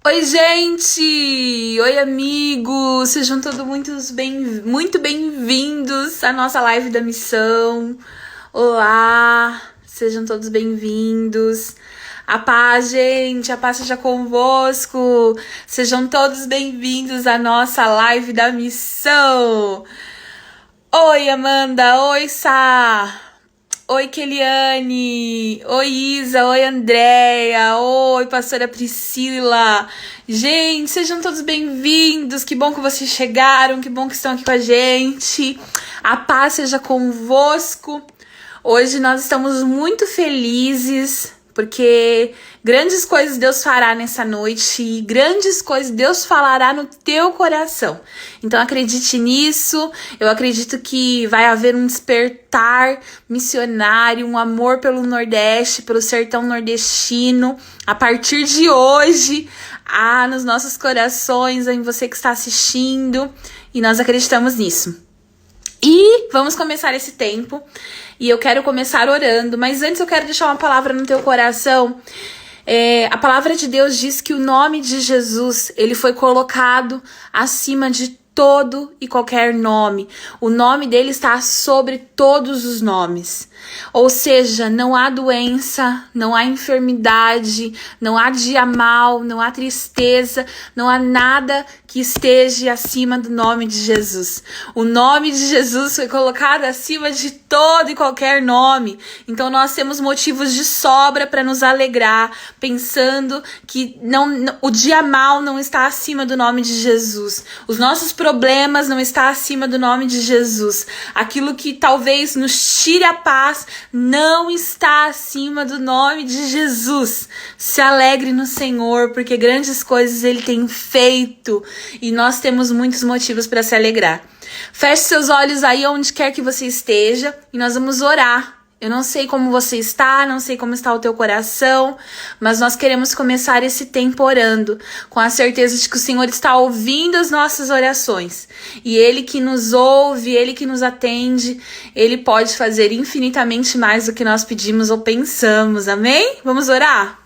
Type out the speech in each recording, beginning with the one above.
Oi, gente! Oi, amigos! Sejam todos muito bem-vindos à nossa live da missão. Olá! Sejam todos bem-vindos. A paz, gente! A paz seja convosco! Sejam todos bem-vindos à nossa live da missão. Oi, Amanda! Oi, Sá! Oi, Keliane! Oi, Isa! Oi, Andréia! Oi, pastora Priscila! Gente, sejam todos bem-vindos! Que bom que vocês chegaram, que bom que estão aqui com a gente. A paz seja convosco. Hoje nós estamos muito felizes, porque grandes coisas Deus fará nessa noite e grandes coisas Deus falará no teu coração. Então acredite nisso, eu acredito que vai haver um despertar missionário, um amor pelo Nordeste, pelo sertão nordestino, a partir de hoje, nos nossos corações, em você que está assistindo, e nós acreditamos nisso. E vamos começar esse tempo, e eu quero começar orando, mas antes eu quero deixar uma palavra no teu coração. A palavra de Deus diz que o nome de Jesus, ele foi colocado acima de todo e qualquer nome. O nome dele está sobre todos os nomes. Ou seja, não há doença, não há enfermidade, não há dia mal, não há tristeza, não há nada que esteja acima do nome de Jesus. O nome de Jesus foi colocado acima de todo e qualquer nome. Então nós temos motivos de sobra para nos alegrar, pensando que o dia mal não está acima do nome de Jesus. Os nossos problemas não estão acima do nome de Jesus. Aquilo que talvez nos tire a paz não está acima do nome de Jesus. Se alegre no Senhor, porque grandes coisas Ele tem feito e nós temos muitos motivos para se alegrar. Feche seus olhos aí onde quer que você esteja e nós vamos orar. Eu não sei como você está, não sei como está o teu coração, mas nós queremos começar esse tempo orando, com a certeza de que o Senhor está ouvindo as nossas orações. E Ele que nos ouve, Ele que nos atende, Ele pode fazer infinitamente mais do que nós pedimos ou pensamos, amém? Vamos orar?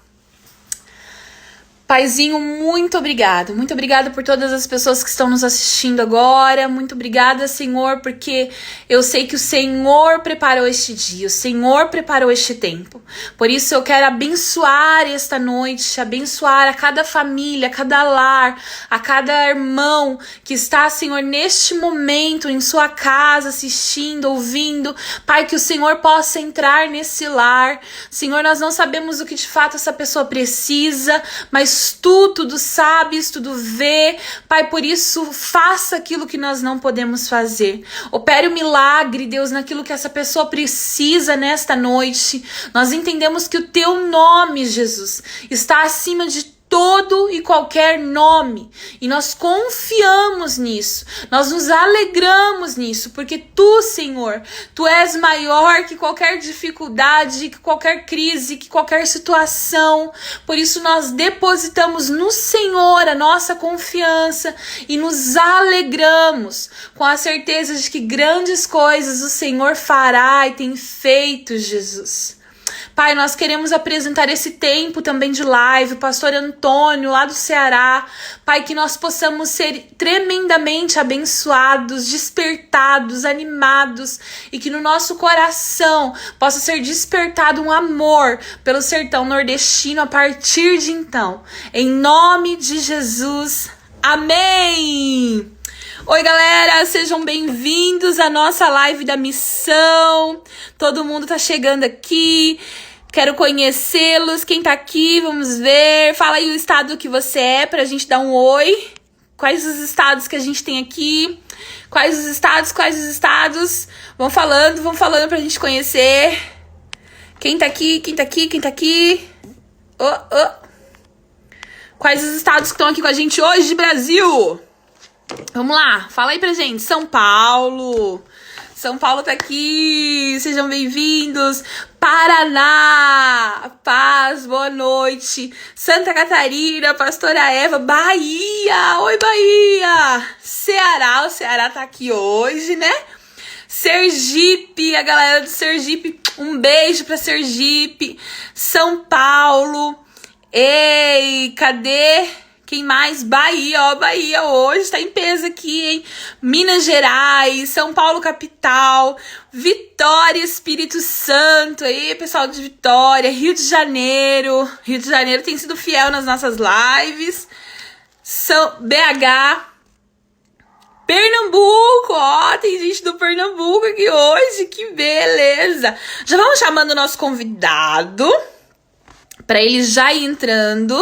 Paizinho, muito obrigada por todas as pessoas que estão nos assistindo agora, muito obrigada, Senhor, porque eu sei que o Senhor preparou este dia, o Senhor preparou este tempo, por isso eu quero abençoar esta noite, abençoar a cada família, a cada lar, a cada irmão que está, Senhor, neste momento em sua casa, assistindo, ouvindo, Pai, que o Senhor possa entrar nesse lar. Senhor, nós não sabemos o que de fato essa pessoa precisa, mas Tu tudo sabes, tudo vê, Pai, por isso faça aquilo que nós não podemos fazer. Opere o milagre, Deus, naquilo que essa pessoa precisa nesta noite. Nós entendemos que o Teu nome, Jesus, está acima de todo e qualquer nome, e nós confiamos nisso, nós nos alegramos nisso, porque Tu, Senhor, Tu és maior que qualquer dificuldade, que qualquer crise, que qualquer situação. Por isso nós depositamos no Senhor a nossa confiança e nos alegramos com a certeza de que grandes coisas o Senhor fará e tem feito, Jesus. Pai, nós queremos apresentar esse tempo também de live, o pastor Antônio lá do Ceará. Pai, que nós possamos ser tremendamente abençoados, despertados, animados e que no nosso coração possa ser despertado um amor pelo sertão nordestino a partir de então. Em nome de Jesus, amém! Oi, galera, sejam bem-vindos à nossa live da missão. Todo mundo tá chegando aqui. Quero conhecê-los. Quem tá aqui, vamos ver. Fala aí o estado que você é pra gente dar um oi. Quais os estados que a gente tem aqui? Quais os estados? Vão falando pra gente conhecer. Quem tá aqui? Quais os estados que estão aqui com a gente hoje, Brasil? Vamos lá, fala aí pra gente. São Paulo tá aqui, sejam bem-vindos. Paraná, paz, boa noite. Santa Catarina, pastora Eva. Bahia, oi Bahia. Ceará, o Ceará tá aqui hoje, né? Sergipe, a galera do Sergipe, um beijo pra Sergipe. São Paulo, ei, cadê? Quem mais? Bahia, ó, Bahia hoje tá em peso aqui, hein? Minas Gerais, São Paulo capital, Vitória, Espírito Santo, aí, pessoal de Vitória, Rio de Janeiro. Rio de Janeiro tem sido fiel nas nossas lives. BH, Pernambuco, ó, tem gente do Pernambuco aqui hoje, que beleza. Já vamos chamando o nosso convidado, pra ele já ir entrando.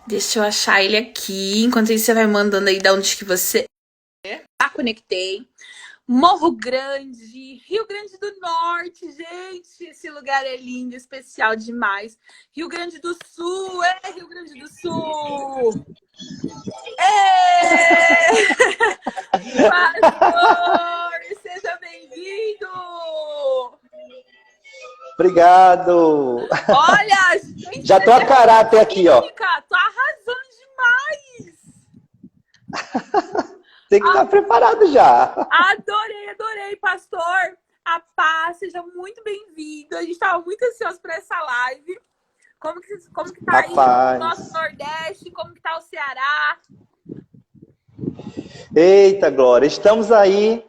Deixa eu achar ele aqui, enquanto isso você vai mandando aí de onde que você é. Já conectei. Morro Grande, Rio Grande do Norte, gente, esse lugar é lindo, especial demais. Rio Grande do Sul, Rio Grande do Sul. Pastor, seja bem-vindo. Obrigado. Olha, gente, já tô a caráter aqui, ó. Tô arrasando demais. Tem que estar preparado já. Adorei, pastor. A paz, seja muito bem-vindo. A gente estava muito ansioso para essa live. Como que tá aí o nosso Nordeste? Como que tá o Ceará? Eita, Glória. Estamos aí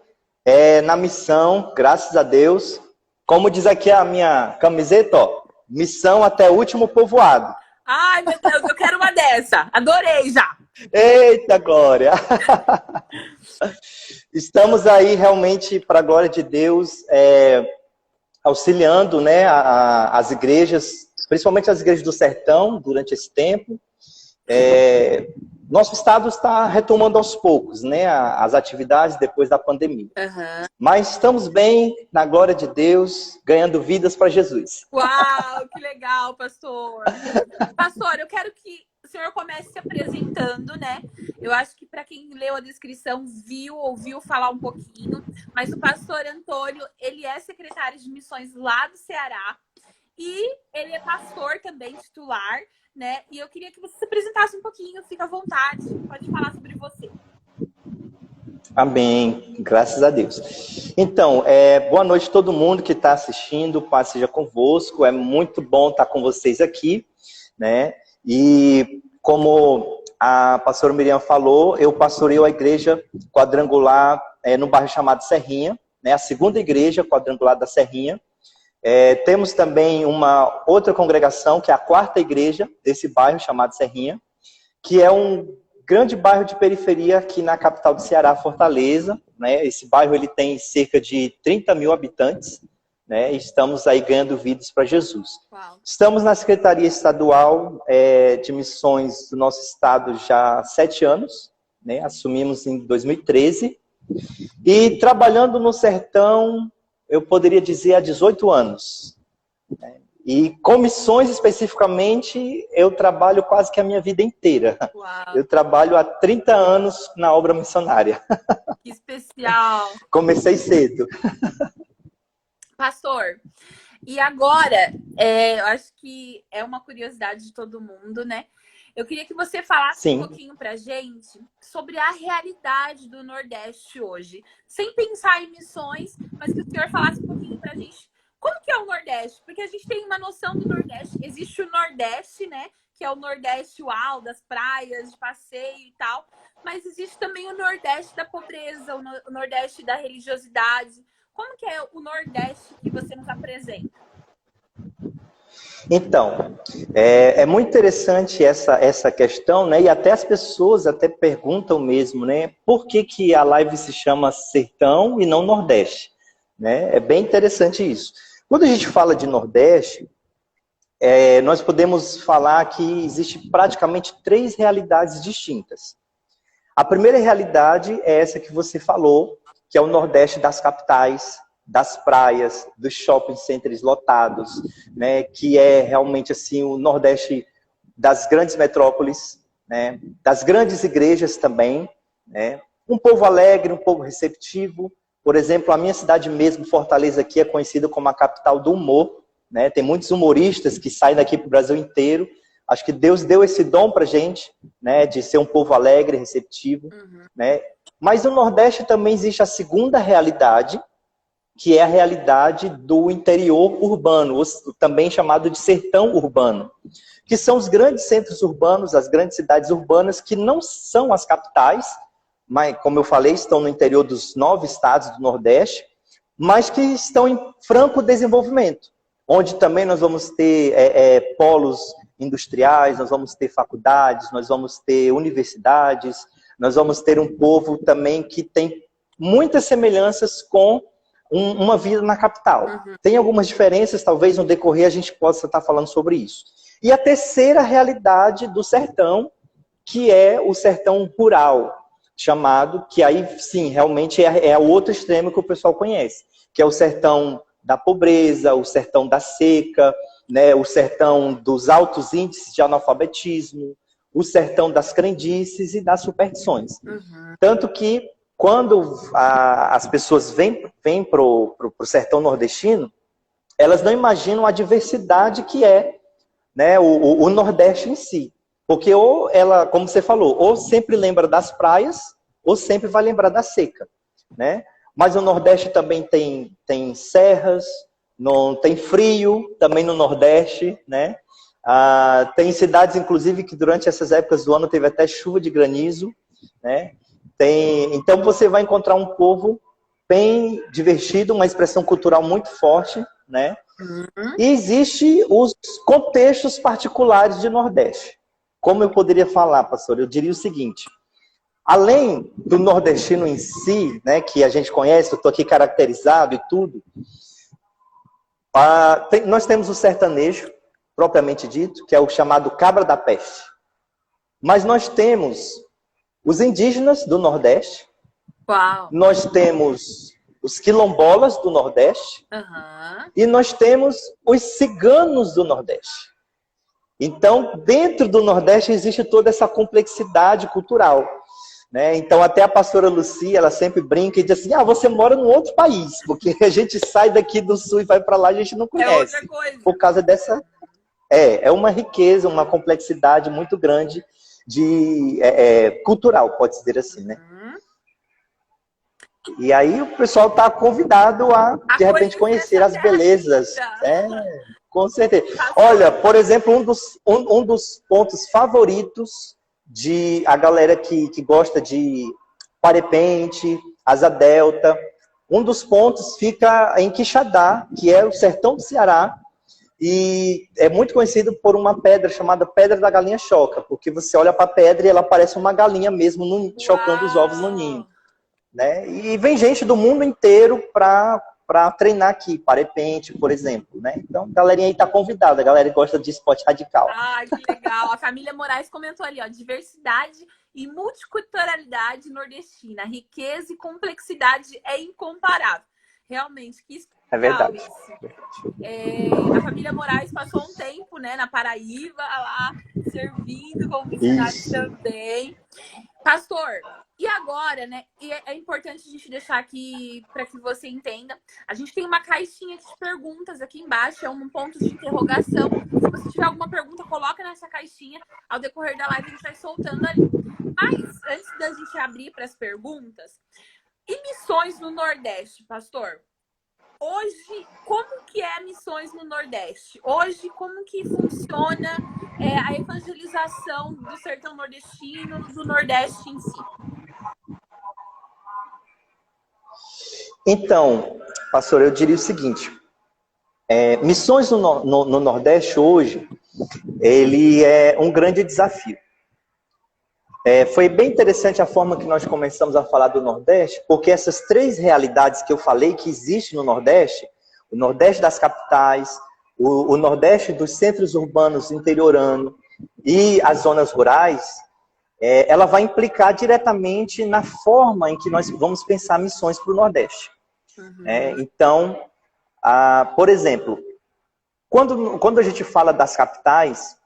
na missão, graças a Deus. Como diz aqui a minha camiseta, ó. Missão até o último povoado. Ai, meu Deus, eu quero uma dessa. Adorei já. Eita, Glória! Estamos aí realmente, para a glória de Deus, auxiliando, né, as igrejas, principalmente as igrejas do sertão, durante esse tempo. Nosso estado está retomando aos poucos, né, as atividades depois da pandemia. Uhum. Mas estamos bem, na glória de Deus, ganhando vidas para Jesus. Uau, que legal, pastor. Pastor, eu quero que o senhor comece se apresentando, né? Eu acho que para quem leu a descrição, ouviu falar um pouquinho, mas o pastor Antônio, ele é secretário de missões lá do Ceará e ele é pastor também titular, né? E eu queria que você se apresentasse um pouquinho, fica à vontade, pode falar sobre você. Amém, graças a Deus. Então, boa noite a todo mundo que está assistindo, paz seja convosco, é muito bom estar com vocês aqui, né? E como a pastora Miriam falou, eu pastoreio a igreja quadrangular no bairro chamado Serrinha, né? A segunda igreja quadrangular da Serrinha. Temos também uma outra congregação, que é a quarta igreja desse bairro chamado Serrinha, que é um grande bairro de periferia aqui na capital do Ceará, Fortaleza, né? Esse bairro ele tem cerca de 30 mil habitantes, né? E estamos aí ganhando vidas para Jesus. Uau. Estamos na Secretaria Estadual de Missões do nosso estado já há 7 anos, né? Assumimos em 2013, e trabalhando no sertão, eu poderia dizer há 18 anos, né? E com missões especificamente, eu trabalho quase que a minha vida inteira. Uau. Eu trabalho há 30 anos na obra missionária. Que especial. Comecei cedo. Pastor, e agora, eu acho que é uma curiosidade de todo mundo, né? Eu queria que você falasse um pouquinho pra gente sobre a realidade do Nordeste hoje. Sem pensar em missões, mas que o senhor falasse um pouquinho pra gente. Como que é o Nordeste? Porque a gente tem uma noção do Nordeste. Existe o Nordeste, né? Que é o Nordeste uau, das praias, de passeio e tal. Mas existe também o Nordeste da pobreza, o Nordeste da religiosidade. Como que é o Nordeste que você nos apresenta? Então, é muito interessante essa questão, né? E até as pessoas até perguntam mesmo, né? Por que a live se chama Sertão e não Nordeste? Né? É bem interessante isso. Quando a gente fala de Nordeste, nós podemos falar que existe praticamente 3 realidades distintas. A primeira realidade é essa que você falou, que é o Nordeste das capitais, das praias, dos shopping centers lotados, né? Que é realmente assim o Nordeste das grandes metrópoles, né? Das grandes igrejas também, né? Um povo alegre, um povo receptivo. Por exemplo, a minha cidade mesmo, Fortaleza, aqui é conhecida como a capital do humor, né? Tem muitos humoristas que saem daqui para o Brasil inteiro. Acho que Deus deu esse dom para a gente, né? De ser um povo alegre, receptivo, né? Mas no Nordeste também existe a segunda realidade, que é a realidade do interior urbano, também chamado de sertão urbano, que são os grandes centros urbanos, as grandes cidades urbanas, que não são as capitais, mas, como eu falei, estão no interior dos 9 estados do Nordeste, mas que estão em franco desenvolvimento, onde também nós vamos ter polos industriais, nós vamos ter faculdades, nós vamos ter universidades, nós vamos ter um povo também que tem muitas semelhanças com uma vida na capital. Tem algumas diferenças, talvez no decorrer a gente possa estar falando sobre isso. E a terceira realidade do sertão, que é o sertão rural, chamado, que aí sim, realmente é o outro extremo que o pessoal conhece, que é o sertão da pobreza, o sertão da seca, né, o sertão dos altos índices de analfabetismo, o sertão das crendices e das superstições. Tanto que quando as pessoas vêm para o sertão nordestino, elas não imaginam a diversidade que é, né, o Nordeste em si. Porque ou ela, como você falou, ou sempre lembra das praias, ou sempre vai lembrar da seca, né? Mas o Nordeste também tem serras, não tem frio, também no Nordeste, né? Tem cidades, inclusive, que durante essas épocas do ano teve até chuva de granizo, né? Então você vai encontrar um povo bem divertido, uma expressão cultural muito forte, né? E existem os contextos particulares de Nordeste. Como eu poderia falar, pastor? Eu diria o seguinte: além do nordestino em si, né, que a gente conhece, eu estou aqui caracterizado e tudo, nós temos o sertanejo, propriamente dito, que é o chamado cabra da peste. Mas nós temos os indígenas do Nordeste, nós temos os quilombolas do Nordeste, e nós temos os ciganos do Nordeste. Então, dentro do Nordeste existe toda essa complexidade cultural, né? Então, até a pastora Lucia, ela sempre brinca e diz assim: você mora num outro país, porque a gente sai daqui do Sul e vai para lá, a gente não conhece. É outra coisa. Por causa dessa... É uma riqueza, uma complexidade muito grande cultural, pode dizer assim, né? E aí o pessoal está convidado a, de repente, conhecer as belezas. Com certeza. Olha, por exemplo, um dos pontos favoritos de a galera que gosta de Parepente, Asa Delta, um dos pontos fica em Quixadá, que é o sertão do Ceará, e é muito conhecido por uma pedra chamada Pedra da Galinha Choca, porque você olha para a pedra e ela parece uma galinha mesmo chocando os ovos no ninho. Né? E vem gente do mundo inteiro para treinar aqui, Parepente, por exemplo. Né? Então, a galerinha aí está convidada, a galera que gosta de esporte radical. Ai, que legal. A família Moraes comentou ali, ó, diversidade e multiculturalidade nordestina, riqueza e complexidade é incomparável. Realmente, que é verdade. A família Moraes passou um tempo, né, na Paraíba, lá, servindo como missionário também. Pastor, e agora, né? E é importante a gente deixar aqui para que você entenda. A gente tem uma caixinha de perguntas aqui embaixo, é um ponto de interrogação. Se você tiver alguma pergunta, coloca nessa caixinha. Ao decorrer da live, a gente vai soltando ali. Mas, antes da gente abrir para as perguntas, e missões no Nordeste, pastor? Hoje, como que é missões no Nordeste? Hoje, como que funciona a evangelização do sertão nordestino, do Nordeste em si? Então, pastor, eu diria o seguinte: missões no Nordeste hoje, ele é um grande desafio. Foi bem interessante a forma que nós começamos a falar do Nordeste, porque essas 3 realidades que eu falei que existem no Nordeste, o Nordeste das capitais, o Nordeste dos centros urbanos interioranos e as zonas rurais, ela vai implicar diretamente na forma em que nós vamos pensar missões para o Nordeste. Então, por exemplo, quando a gente fala das capitais,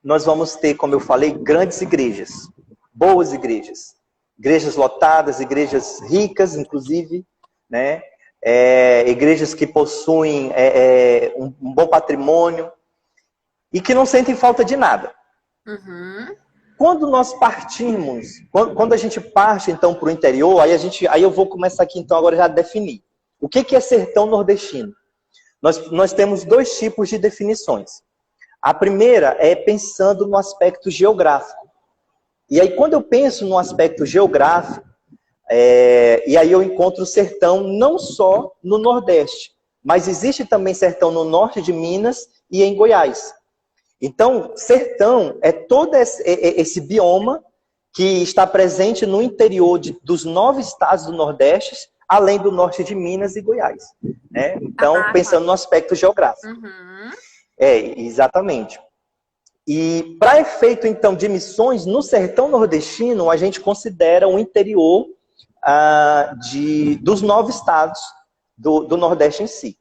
nós vamos ter, como eu falei, grandes igrejas, boas igrejas, igrejas lotadas, igrejas ricas, inclusive, né? Igrejas que possuem um bom patrimônio e que não sentem falta de nada. Quando nós partimos, quando a gente parte então para o interior, aí eu vou começar aqui então agora já a definir. O que é sertão nordestino? Nós temos dois tipos de definições. A primeira é pensando no aspecto geográfico. E aí, quando eu penso no aspecto geográfico, e aí eu encontro o sertão não só no Nordeste, mas existe também sertão no norte de Minas e em Goiás. Então, sertão é todo esse bioma que está presente no interior dos 9 estados do Nordeste, além do norte de Minas e Goiás. Né? Então, pensando no aspecto geográfico. Uhum. Exatamente. E para efeito, então, de missões, no sertão nordestino, a gente considera o interior dos 9 estados do Nordeste em si.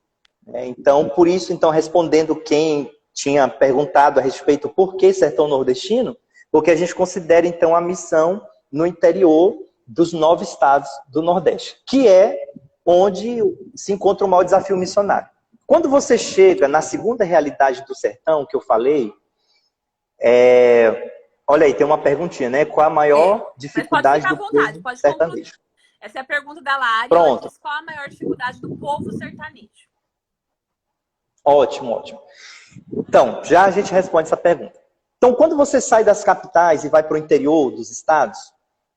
Então, por isso, então, respondendo quem tinha perguntado a respeito por que sertão nordestino, porque a gente considera, então, a missão no interior dos 9 estados do Nordeste, que é onde se encontra o maior desafio missionário. Quando você chega na segunda realidade do sertão, que eu falei, olha aí, tem uma perguntinha, né? Qual a maior dificuldade do povo sertanejo? Essa é a pergunta da Lari. Pronto. Qual a maior dificuldade do povo sertanejo? Ótimo, ótimo. Então, já a gente responde essa pergunta. Então, quando você sai das capitais e vai para o interior dos estados,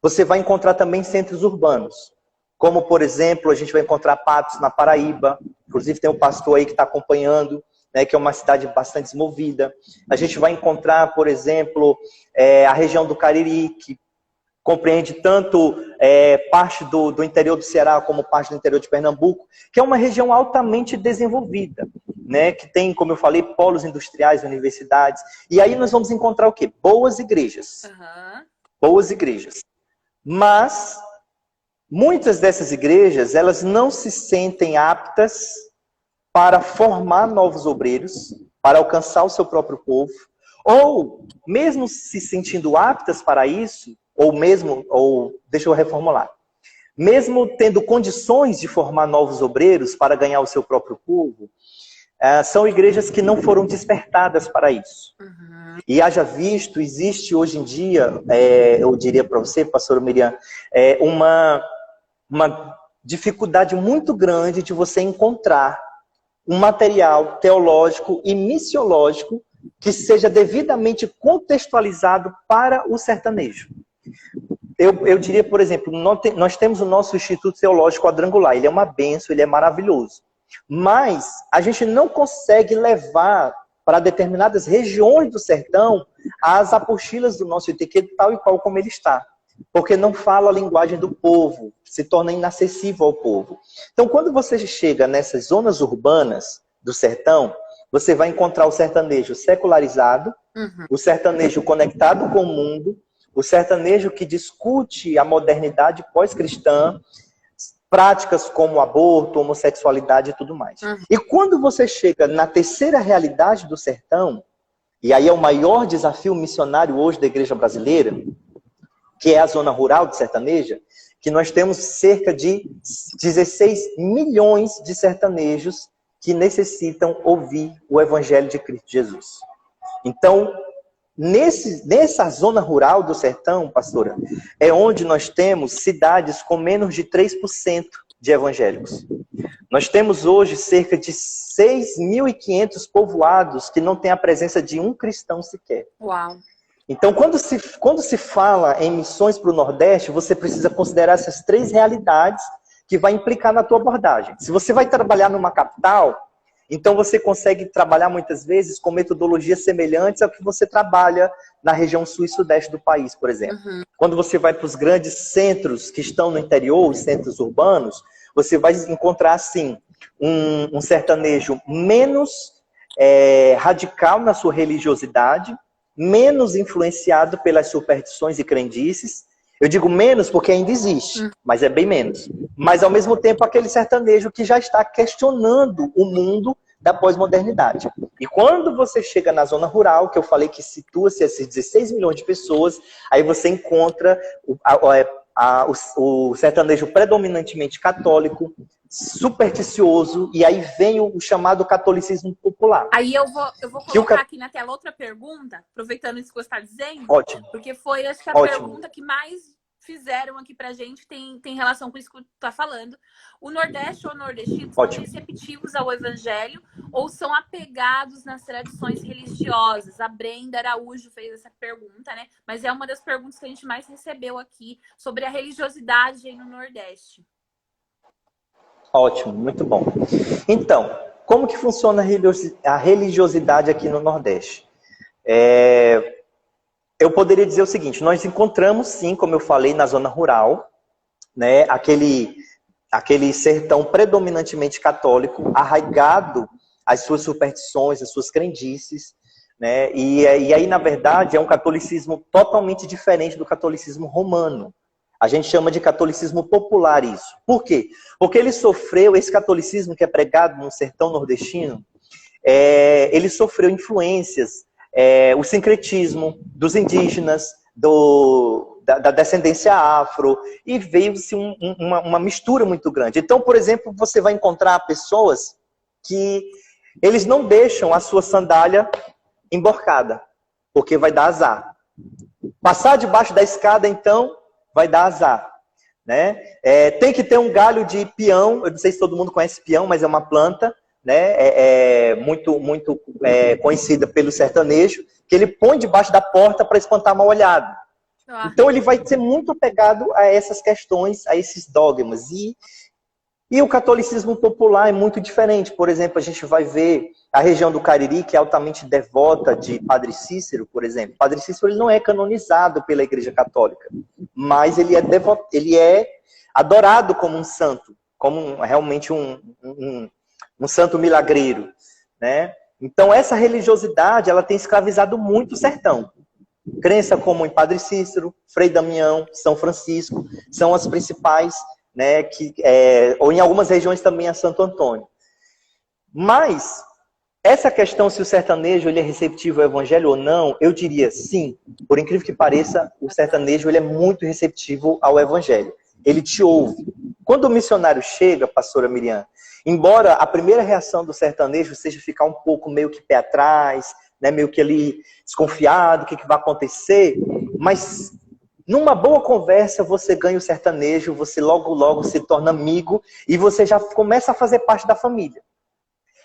você vai encontrar também centros urbanos. Como, por exemplo, a gente vai encontrar Patos, na Paraíba. Inclusive, tem um pastor aí que está acompanhando, né, que é uma cidade bastante desenvolvida. A gente vai encontrar, por exemplo, a região do Cariri, que compreende tanto parte do interior do Ceará como parte do interior de Pernambuco, que é uma região altamente desenvolvida, né, que tem, como eu falei, polos industriais, universidades. E aí nós vamos encontrar o quê? Boas igrejas. Uhum. Boas igrejas. Mas muitas dessas igrejas, elas não se sentem aptas para formar novos obreiros, para alcançar o seu próprio povo, ou mesmo se sentindo aptas para isso, deixa eu reformular, mesmo tendo condições de formar novos obreiros para ganhar o seu próprio povo, são igrejas que não foram despertadas para isso. Uhum. E haja visto, existe hoje em dia, eu diria para você, pastora Miriam, uma dificuldade muito grande de você encontrar um material teológico e missiológico que seja devidamente contextualizado para o sertanejo. Eu diria, por exemplo, nós temos o nosso Instituto Teológico Quadrangular, ele é uma bênção, ele é maravilhoso. Mas a gente não consegue levar para determinadas regiões do sertão as apostilas do nosso ITQ tal e qual como ele está. Porque não fala a linguagem do povo, se torna inacessível ao povo. Então, quando você chega nessas zonas urbanas do sertão, você vai encontrar o sertanejo secularizado, o sertanejo conectado com o mundo, o sertanejo que discute a modernidade pós-cristã, práticas como aborto, homossexualidade e tudo mais. E quando você chega na terceira realidade do sertão, e aí é o maior desafio missionário hoje da igreja brasileira, que é a zona rural de sertaneja, que nós temos cerca de 16 milhões de sertanejos que necessitam ouvir o evangelho de Cristo Jesus. Então, nessa zona rural do sertão, pastora, é onde nós temos cidades com menos de 3% de evangélicos. Nós temos hoje cerca de 6.500 povoados que não têm a presença de um cristão sequer. Uau! Então, quando se fala em missões para o Nordeste, você precisa considerar essas 3 realidades que vai implicar na tua abordagem. Se você vai trabalhar numa capital, então você consegue trabalhar muitas vezes com metodologias semelhantes ao que você trabalha na região sul e sudeste do país, por exemplo. Quando você vai para os grandes centros que estão no interior, os centros urbanos, você vai encontrar, assim, um sertanejo menos radical na sua religiosidade, menos influenciado pelas superstições e crendices. Eu digo menos porque ainda existe, mas é bem menos. Mas, ao mesmo tempo, aquele sertanejo que já está questionando o mundo da pós-modernidade. E quando você chega na zona rural, que eu falei que situa-se esses 16 milhões de pessoas, aí você encontra o sertanejo predominantemente católico, supersticioso, e aí vem o chamado catolicismo popular. Aí eu vou colocar aqui na tela outra pergunta, aproveitando isso que você está dizendo. Ótimo. Porque foi, acho que, a Ótimo. pergunta que mais fizeram aqui pra gente tem relação com isso que tu tá falando. O Nordeste ou nordestinos são Ótimo. receptivos ao Evangelho ou são apegados nas tradições religiosas? A Brenda Araújo fez essa pergunta, né? Mas é uma das perguntas que a gente mais recebeu aqui sobre a religiosidade aí no Nordeste. Ótimo, muito bom. Então, como que funciona a religiosidade aqui no Nordeste? Eu poderia dizer o seguinte, nós encontramos sim, como eu falei, na zona rural, né, aquele sertão predominantemente católico, arraigado às suas superstições, às suas crendices, né, e aí, na verdade, é um catolicismo totalmente diferente do catolicismo romano. A gente chama de catolicismo popular isso. Por quê? Porque ele sofreu, esse catolicismo que é pregado no sertão nordestino, ele sofreu influências, o sincretismo dos indígenas, da descendência afro, e veio-se uma mistura muito grande. Então, por exemplo, você vai encontrar pessoas que eles não deixam a sua sandália emborcada, porque vai dar azar. Passar debaixo da escada, então, vai dar azar. Né? Tem que ter um galho de peão, eu não sei se todo mundo conhece peão, mas é uma planta, né, muito conhecida pelo sertanejo, que ele põe debaixo da porta para espantar mal-olhado. Então ele vai ser muito apegado a essas questões, a esses dogmas. E o catolicismo popular é muito diferente. Por exemplo, a gente vai ver a região do Cariri, que é altamente devota de Padre Cícero, por exemplo. Padre Cícero ele não é canonizado pela Igreja Católica, mas ele é adorado como um santo, como realmente um santo milagreiro, né? Então, essa religiosidade, ela tem escravizado muito o sertão. Crença como em Padre Cícero, Frei Damião, São Francisco, são as principais, né? Ou em algumas regiões também a Santo Antônio. Mas, essa questão se o sertanejo ele é receptivo ao evangelho ou não, eu diria sim. Por incrível que pareça, o sertanejo ele é muito receptivo ao evangelho. Ele te ouve. Quando o missionário chega, pastora Miriam, embora a primeira reação do sertanejo seja ficar um pouco meio que pé atrás, né, meio que ali desconfiado, o que vai acontecer, mas numa boa conversa você ganha o sertanejo, você logo se torna amigo e você já começa a fazer parte da família.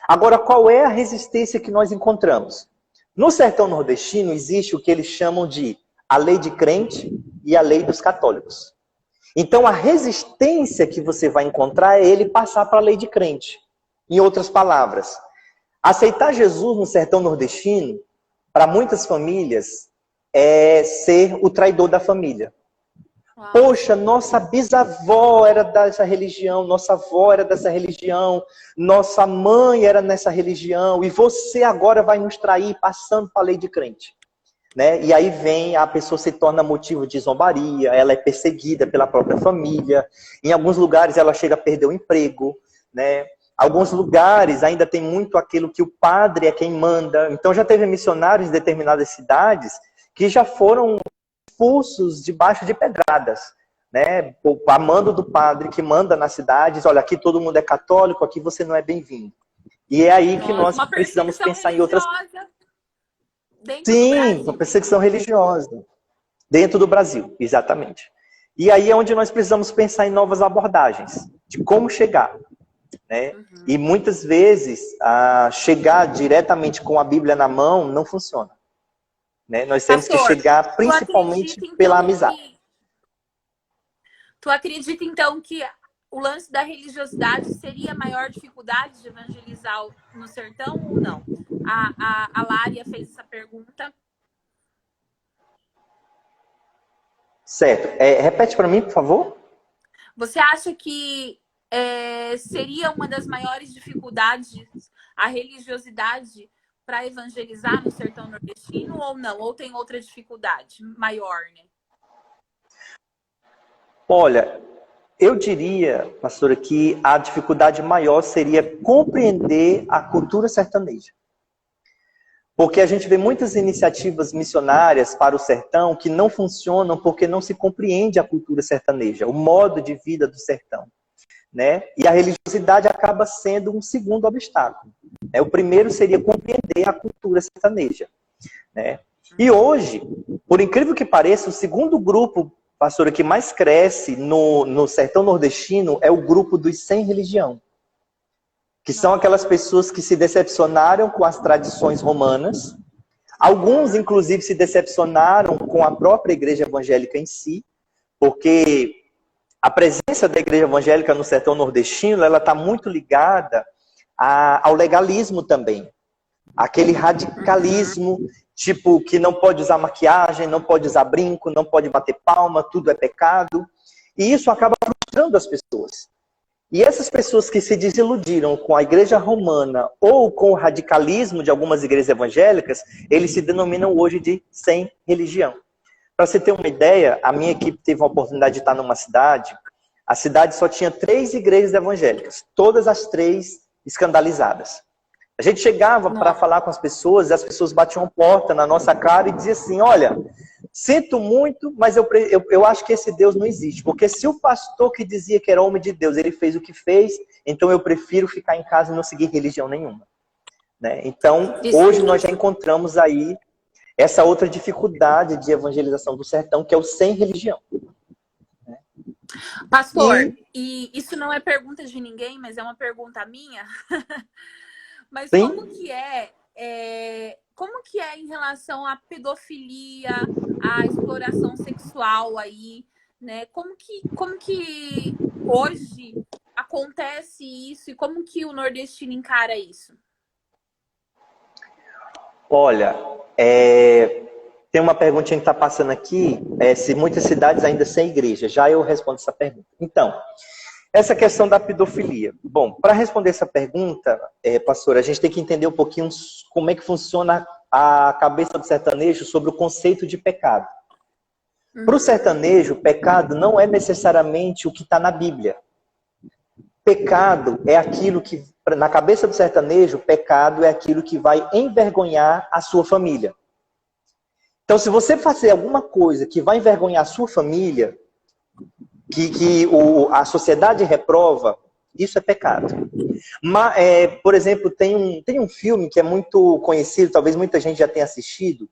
Agora, qual é a resistência que nós encontramos? No sertão nordestino existe o que eles chamam de a lei de crente e a lei dos católicos. Então, a resistência que você vai encontrar é ele passar para a lei de crente. Em outras palavras, aceitar Jesus no sertão nordestino, para muitas famílias, é ser o traidor da família. Uau. Poxa, nossa bisavó era dessa religião, nossa avó era dessa religião, nossa mãe era nessa religião, e você agora vai nos trair passando para a lei de crente. Né? E aí a pessoa se torna motivo de zombaria, ela é perseguida pela própria família, em alguns lugares ela chega a perder o emprego, né? Alguns lugares ainda tem muito aquilo que o padre é quem manda. Então já teve missionários em determinadas cidades que já foram expulsos debaixo de pedradas, né? A mando do padre que manda nas cidades, olha, aqui todo mundo é católico, aqui você não é bem-vindo. E é aí que nós precisamos pensar em outras coisas. Sim, uma perseguição religiosa. Dentro do Brasil, exatamente. E aí é onde nós precisamos pensar em novas abordagens, de como chegar. Né? Uhum. E muitas vezes, chegar diretamente com a Bíblia na mão não funciona. Né? Nós temos que chegar principalmente pela amizade. Tu acredita, então, que o lance da religiosidade seria a maior dificuldade de evangelizar no sertão ou não? A Lária fez essa pergunta. Certo. Repete para mim, por favor. Você acha que seria uma das maiores dificuldades a religiosidade para evangelizar no sertão nordestino ou não? Ou tem outra dificuldade maior, né? Olha, eu diria, pastora, que a dificuldade maior seria compreender a cultura sertaneja. Porque a gente vê muitas iniciativas missionárias para o sertão que não funcionam porque não se compreende a cultura sertaneja, o modo de vida do sertão. Né? E a religiosidade acaba sendo um segundo obstáculo. Né? O primeiro seria compreender a cultura sertaneja. Né? E hoje, por incrível que pareça, o segundo grupo pastora, que mais cresce no sertão nordestino é o grupo dos sem religião. Que são aquelas pessoas que se decepcionaram com as tradições romanas. Alguns, inclusive, se decepcionaram com a própria igreja evangélica em si, porque a presença da igreja evangélica no sertão nordestino, ela está muito ligada ao legalismo também. Aquele radicalismo, tipo, que não pode usar maquiagem, não pode usar brinco, não pode bater palma, tudo é pecado. E isso acaba frustrando as pessoas. E essas pessoas que se desiludiram com a igreja romana ou com o radicalismo de algumas igrejas evangélicas, eles se denominam hoje de sem religião. Para você ter uma ideia, a minha equipe teve a oportunidade de estar numa cidade. A cidade só tinha 3 igrejas evangélicas, todas as 3 escandalizadas. A gente chegava para falar com as pessoas, e as pessoas batiam porta na nossa cara e diziam assim, olha, sinto muito, mas eu acho que esse Deus não existe. Porque se o pastor que dizia que era homem de Deus, ele fez o que fez, então eu prefiro ficar em casa e não seguir religião nenhuma. Né? Então, hoje nós já encontramos aí essa outra dificuldade de evangelização do sertão, que é o sem religião. Pastor, e isso não é pergunta de ninguém, mas é uma pergunta minha. Mas Sim? como que é em relação à pedofilia, à exploração sexual aí, né? Como que hoje acontece isso e como que o nordestino encara isso? Olha, tem uma perguntinha que está passando aqui, se muitas cidades ainda sem igreja. Já eu respondo essa pergunta. Então, essa questão da pedofilia. Bom, para responder essa pergunta, pastor, a gente tem que entender um pouquinho como é que funciona a cabeça do sertanejo sobre o conceito de pecado. Para o sertanejo, pecado não é necessariamente o que está na Bíblia. Pecado é aquilo que, na cabeça do sertanejo, pecado é aquilo que vai envergonhar a sua família. Então, se você fazer alguma coisa que vai envergonhar a sua família, a sociedade reprova, isso é pecado. Mas, por exemplo, tem um filme que é muito conhecido, talvez muita gente já tenha assistido,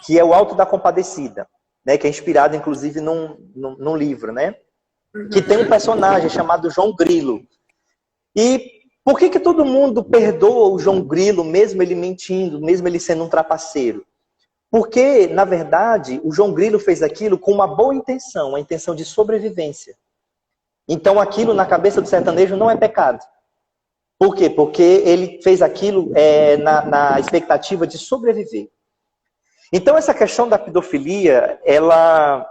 que é O Alto da Compadecida, né, que é inspirado, inclusive, num livro, né? Que tem um personagem chamado João Grilo. E por que todo mundo perdoa o João Grilo, mesmo ele mentindo, mesmo ele sendo um trapaceiro? Porque, na verdade, o João Grilo fez aquilo com uma boa intenção, a intenção de sobrevivência. Então, aquilo na cabeça do sertanejo não é pecado. Por quê? Porque ele fez aquilo na expectativa de sobreviver. Então, essa questão da pedofilia, ela,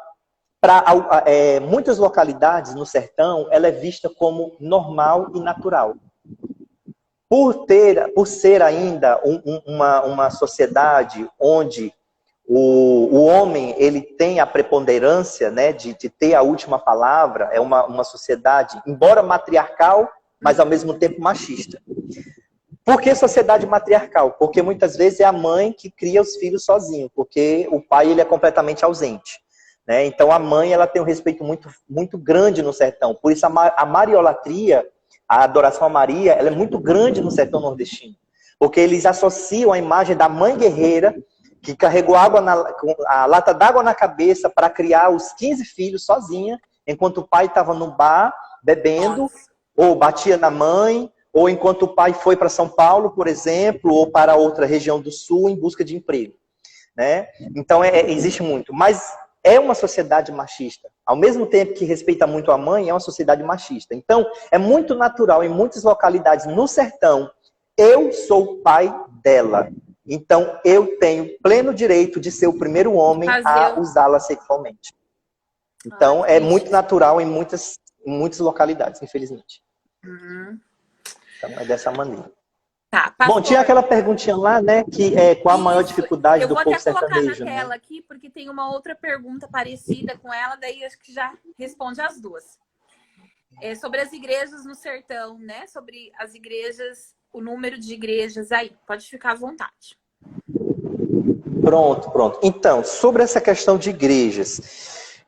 para muitas localidades no sertão, ela é vista como normal e natural. Por ser ainda uma sociedade onde o homem ele tem a preponderância, né, de ter a última palavra, é uma sociedade, embora matriarcal, mas ao mesmo tempo machista. Por que sociedade matriarcal? Porque muitas vezes é a mãe que cria os filhos sozinho, porque o pai ele é completamente ausente. Né? Então a mãe ela tem um respeito muito, muito grande no sertão. Por isso a mariolatria, a adoração a Maria, ela é muito grande no sertão nordestino. Porque eles associam a imagem da mãe guerreira que carregou a lata d'água na cabeça para criar os 15 filhos sozinha, enquanto o pai estava no bar bebendo, ou batia na mãe, ou enquanto o pai foi para São Paulo, por exemplo, ou para outra região do sul em busca de emprego. Né? Então existe muito. Mas é uma sociedade machista. Ao mesmo tempo que respeita muito a mãe, é uma sociedade machista. Então é muito natural em muitas localidades no sertão, eu sou o pai dela. Então, eu tenho pleno direito de ser o primeiro homem a usá-la sexualmente. Então, é muito natural em muitas localidades, infelizmente. Então, é dessa maneira. Tá, bom, tinha aquela perguntinha lá, né, que qual a maior dificuldade do povo sertanejo. Eu vou até colocar na tela aqui, porque tem uma outra pergunta parecida com ela, daí acho que já responde as duas. Sobre as igrejas no sertão, né, sobre as igrejas... o número de igrejas aí. Pode ficar à vontade. Pronto. Então, sobre essa questão de igrejas,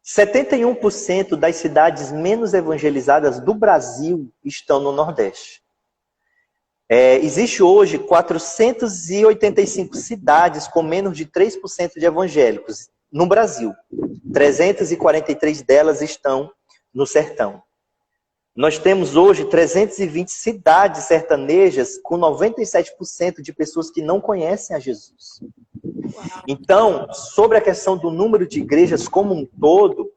71% das cidades menos evangelizadas do Brasil estão no Nordeste. Existe hoje 485 cidades com menos de 3% de evangélicos. no Brasil. 343 delas estão no sertão. Nós temos hoje 320 cidades sertanejas com 97% de pessoas que não conhecem a Jesus. Então, sobre a questão do número de igrejas como um todo,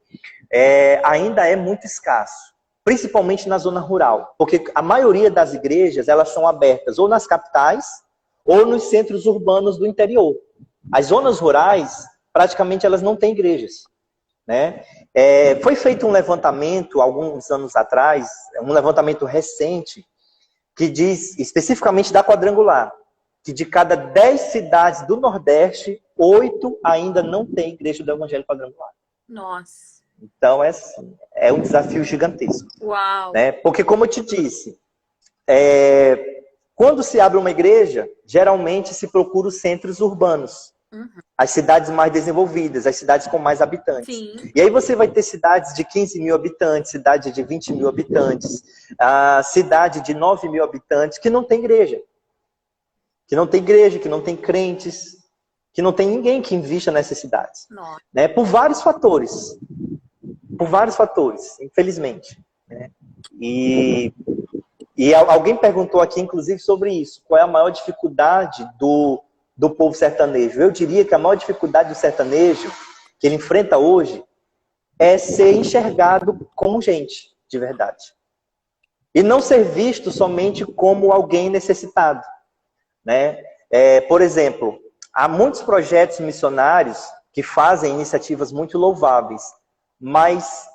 ainda é muito escasso, principalmente na zona rural, porque a maioria das igrejas elas são abertas ou nas capitais ou nos centros urbanos do interior. As zonas rurais, praticamente, elas não têm igrejas, né? Foi feito um levantamento, alguns anos atrás, um levantamento recente, que diz, especificamente da Quadrangular, que de cada 10 cidades do Nordeste, 8 ainda não tem igreja do Evangelho Quadrangular. Nossa. Então, é um desafio gigantesco. Uau! Né? Porque, como eu te disse, quando se abre uma igreja, geralmente se procura os centros urbanos. Uhum. As cidades mais desenvolvidas, as cidades com mais habitantes. Sim. E aí você vai ter cidades de 15 mil habitantes, cidade de 20 mil habitantes, cidade de 9 mil habitantes, que não tem igreja. Que não tem igreja, que não tem crentes, que não tem ninguém que invista nessas cidades. Né? Por vários fatores. Por vários fatores, infelizmente. Né? E alguém perguntou aqui, inclusive, sobre isso. Qual é a maior dificuldade do povo sertanejo? Eu diria que a maior dificuldade do sertanejo que ele enfrenta hoje é ser enxergado como gente, de verdade. E não ser visto somente como alguém necessitado. Né? Por exemplo, há muitos projetos missionários que fazem iniciativas muito louváveis, mas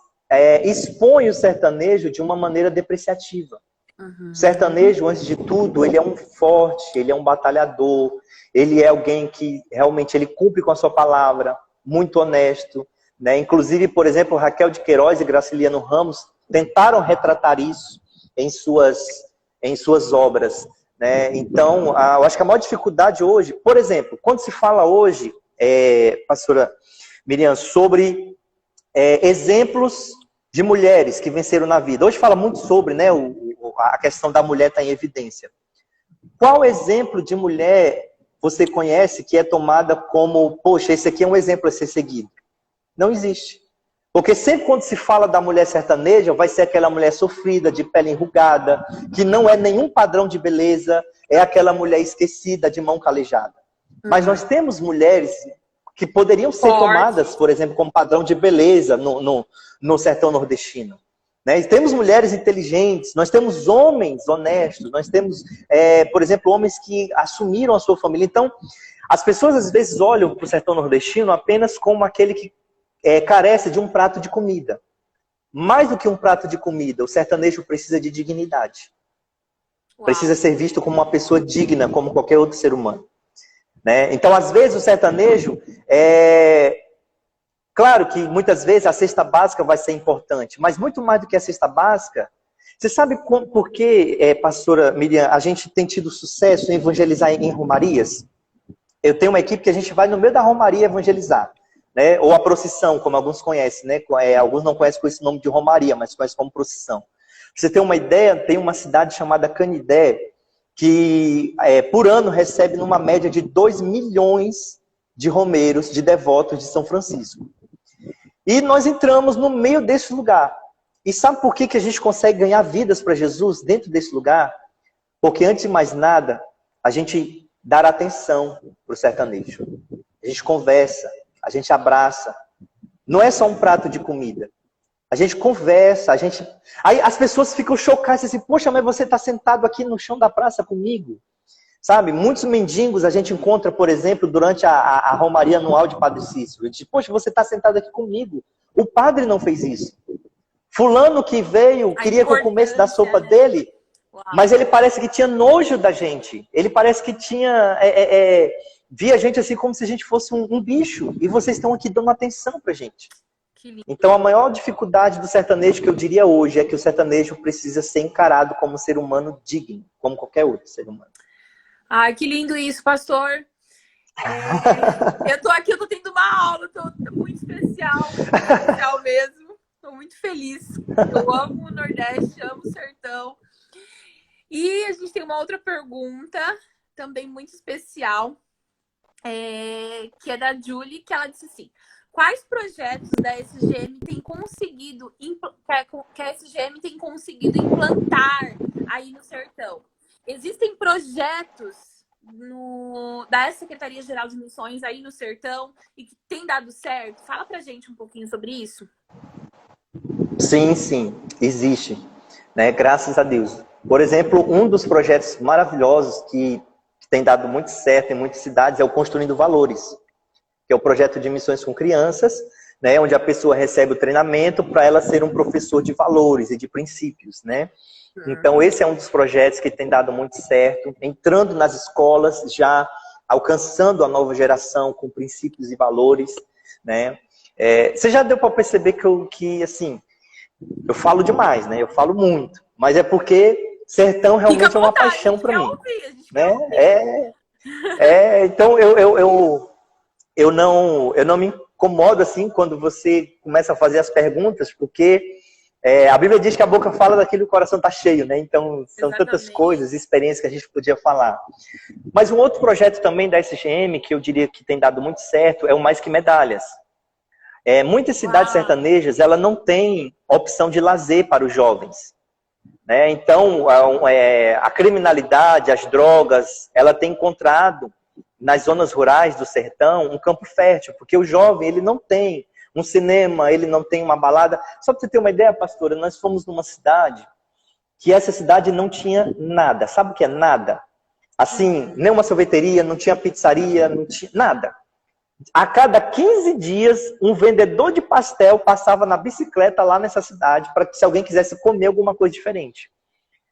expõem o sertanejo de uma maneira depreciativa. Uhum. O sertanejo, antes de tudo, ele é um forte, ele é um batalhador, ele é alguém que realmente ele cumpre com a sua palavra, muito honesto. Né? Inclusive, por exemplo, Raquel de Queiroz e Graciliano Ramos tentaram retratar isso em suas obras. Né? Então, eu acho que a maior dificuldade hoje, por exemplo, quando se fala hoje, pastora Miriam, sobre exemplos de mulheres que venceram na vida. Hoje fala muito sobre, né, a questão da mulher estar em evidência. Qual exemplo de mulher você conhece que é tomada como, poxa, esse aqui é um exemplo a ser seguido? Não existe. Porque sempre quando se fala da mulher sertaneja, vai ser aquela mulher sofrida, de pele enrugada, que não é nenhum padrão de beleza, é aquela mulher esquecida, de mão calejada. Mas nós temos mulheres que poderiam ser tomadas, por exemplo, como padrão de beleza no sertão nordestino. Né? E temos mulheres inteligentes, nós temos homens honestos, nós temos, por exemplo, homens que assumiram a sua família. Então, as pessoas às vezes olham para o sertão nordestino apenas como aquele que carece de um prato de comida. Mais do que um prato de comida, o sertanejo precisa de dignidade. Uau. Precisa ser visto como uma pessoa digna, como qualquer outro ser humano. Né? Então, às vezes, o sertanejo claro que muitas vezes a cesta básica vai ser importante, mas muito mais do que a cesta básica, você sabe por que, pastora Miriam, a gente tem tido sucesso em evangelizar em romarias? Eu tenho uma equipe que a gente vai no meio da romaria evangelizar. Né? Ou a procissão, como alguns conhecem, né? Alguns não conhecem com esse nome de romaria, mas conhecem como procissão. Pra você ter uma ideia, tem uma cidade chamada Canidé, que por ano recebe numa média de 2 milhões de romeiros, de devotos de São Francisco. E nós entramos no meio desse lugar. E sabe por que a gente consegue ganhar vidas para Jesus dentro desse lugar? Porque antes de mais nada, a gente dá atenção para o sertanejo. A gente conversa, a gente abraça. Não é só um prato de comida. A gente conversa, Aí as pessoas ficam chocadas assim, poxa, mas você está sentado aqui no chão da praça comigo? Sabe, muitos mendigos a gente encontra, por exemplo, durante a romaria anual de Padre Cícero. Diz, poxa, você está sentado aqui comigo. O padre não fez isso. Fulano que veio, queria que eu comesse da sopa dele, mas ele parece que tinha nojo da gente. Ele parece que via a gente assim como se a gente fosse um bicho. E vocês estão aqui dando atenção pra gente. Então a maior dificuldade do sertanejo que eu diria hoje é que o sertanejo precisa ser encarado como um ser humano digno, como qualquer outro ser humano. Ai, que lindo isso, pastor. Eu tô aqui, eu tô tendo uma aula, tô muito especial mesmo. Tô muito feliz. Eu amo o Nordeste, amo o sertão. E a gente tem uma outra pergunta, também muito especial, que é da Julie, que ela disse assim: quais projetos da SGM tem conseguido que a SGM tem conseguido implantar aí no Sertão? Existem projetos da Secretaria-Geral de Missões aí no Sertão e que tem dado certo? Fala pra gente um pouquinho sobre isso. Sim, existe, né? Graças a Deus. Por exemplo, um dos projetos maravilhosos que tem dado muito certo em muitas cidades é o Construindo Valores, que é o projeto de missões com crianças, né, onde a pessoa recebe o treinamento para ela ser um professor de valores e de princípios, né? Então, esse é um dos projetos que tem dado muito certo, entrando nas escolas, já alcançando a nova geração com princípios e valores, né? Você já deu para perceber que, assim, eu falo demais, né? Eu falo muito, mas é porque Sertão realmente é uma paixão para mim, né? Então eu não me incomodo assim quando você começa a fazer as perguntas, porque a Bíblia diz que a boca fala daquilo que o coração está cheio, né? Então são tantas coisas, experiências que a gente podia falar. Mas um outro projeto também da SGM que eu diria que tem dado muito certo é o Mais Que Medalhas. Muitas cidades sertanejas, ela não tem opção de lazer para os jovens, né? Então, a criminalidade, as drogas, ela tem encontrado nas zonas rurais do sertão um campo fértil, porque o jovem, ele não tem um cinema, ele não tem uma balada. Só para você ter uma ideia, pastora, nós fomos numa cidade que essa cidade não tinha nada. Sabe o que é nada? Assim, nem uma sorveteria, não tinha pizzaria, não tinha nada. A cada 15 dias, um vendedor de pastel passava na bicicleta lá nessa cidade para que se alguém quisesse comer alguma coisa diferente.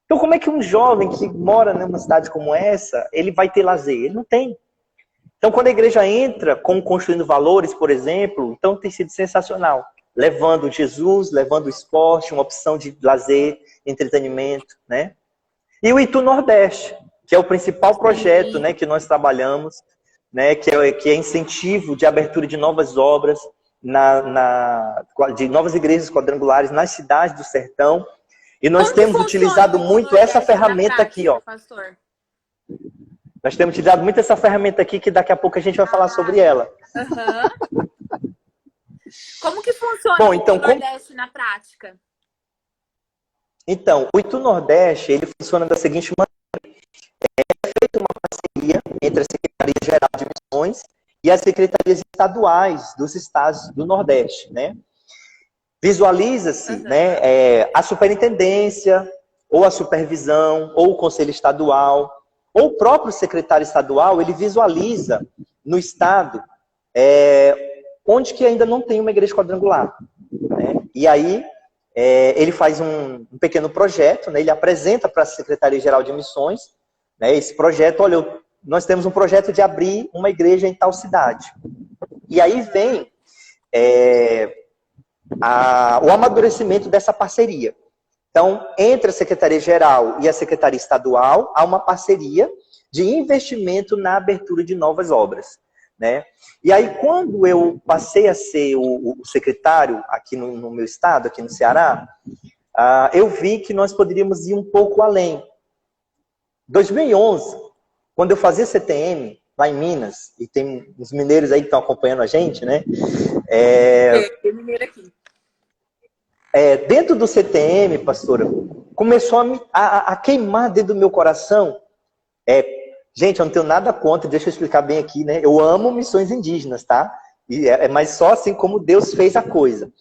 Então, como é que um jovem que mora numa cidade como essa, ele vai ter lazer? Ele não tem. Então, quando a igreja entra, como Construindo Valores, por exemplo, então tem sido sensacional. Levando Jesus, levando o esporte, uma opção de lazer, entretenimento, né? E o Itu Nordeste, que é o principal projeto, né, que nós trabalhamos, né, que é incentivo de abertura de novas obras, de novas igrejas quadrangulares nas cidades do sertão. E nós temos utilizado muito essa ferramenta aqui, ó. Pastor? Nós temos utilizado muito essa ferramenta aqui, que daqui a pouco a gente vai falar sobre ela. Como que funciona o Itu Nordeste na prática? Então, o Itu Nordeste, ele funciona da seguinte maneira. É feita uma parceria entre a Secretaria-Geral de Missões e as secretarias estaduais dos estados do Nordeste, né? Visualiza-se, né, a superintendência, ou a supervisão, ou o conselho estadual, ou o próprio secretário estadual, ele visualiza no estado onde que ainda não tem uma igreja quadrangular, né? E aí ele faz um pequeno projeto, né? Ele apresenta para a Secretaria-Geral de Missões, né, esse projeto. Olha, nós temos um projeto de abrir uma igreja em tal cidade. E aí vem o amadurecimento dessa parceria. Então, entre a Secretaria-Geral e a Secretaria Estadual, há uma parceria de investimento na abertura de novas obras, né? E aí, quando eu passei a ser o secretário aqui no meu estado, aqui no Ceará, eu vi que nós poderíamos ir um pouco além. 2011, quando eu fazia CTM, lá em Minas, e tem uns mineiros aí que estão acompanhando a gente, né? Tem mineiro aqui. Dentro do CTM, pastora, começou a queimar dentro do meu coração. Gente, eu não tenho nada contra, deixa eu explicar bem aqui, né? Eu amo missões indígenas, tá? Mas só assim como Deus fez a coisa.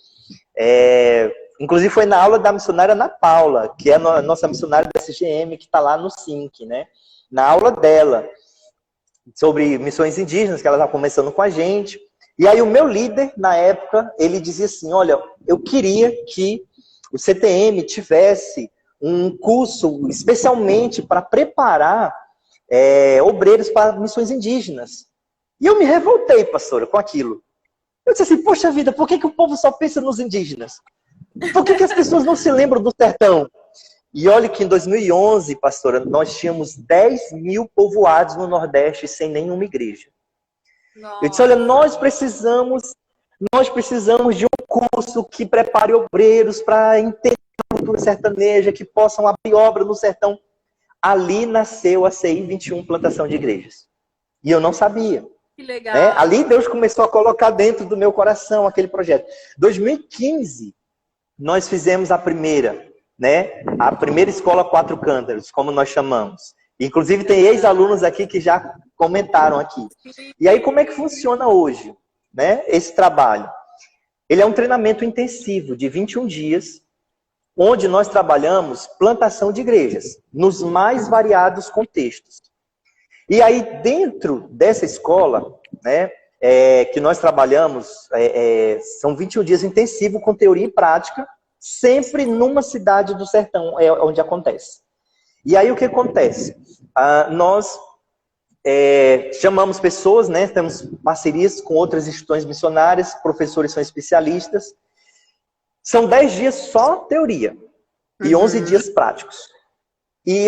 Inclusive foi na aula da missionária Ana Paula, que é a nossa missionária da SGM, que está lá no SINC, né? Na aula dela, sobre missões indígenas, que ela está começando com a gente. E aí o meu líder, na época, ele dizia assim, olha, eu queria que o CTM tivesse um curso especialmente para preparar obreiros para missões indígenas. E eu me revoltei, pastora, com aquilo. Eu disse assim, poxa vida, por que o povo só pensa nos indígenas? Por que as pessoas não se lembram do sertão? E olha que em 2011, pastora, nós tínhamos 10 mil povoados no Nordeste sem nenhuma igreja. Nossa. Eu disse, olha, nós precisamos de um curso que prepare obreiros para entender a cultura sertaneja, que possam abrir obra no sertão. Ali nasceu a CI 21, Plantação de Igrejas. E eu não sabia. Que legal. Né? Ali Deus começou a colocar dentro do meu coração aquele projeto. 2015, nós fizemos a primeira, né? A primeira escola Quatro Cântaros, como nós chamamos. Inclusive tem ex-alunos aqui que já comentaram aqui. E aí como é que funciona hoje, né? Esse trabalho? Ele é um treinamento intensivo de 21 dias, onde nós trabalhamos plantação de igrejas, nos mais variados contextos. E aí, dentro dessa escola, né, que nós trabalhamos, são 21 dias intensivos com teoria e prática, sempre numa cidade do sertão, onde acontece. E aí, o que acontece? Nós chamamos pessoas, né, temos parcerias com outras instituições missionárias, professores são especialistas. São 10 dias só teoria e 11 dias práticos. E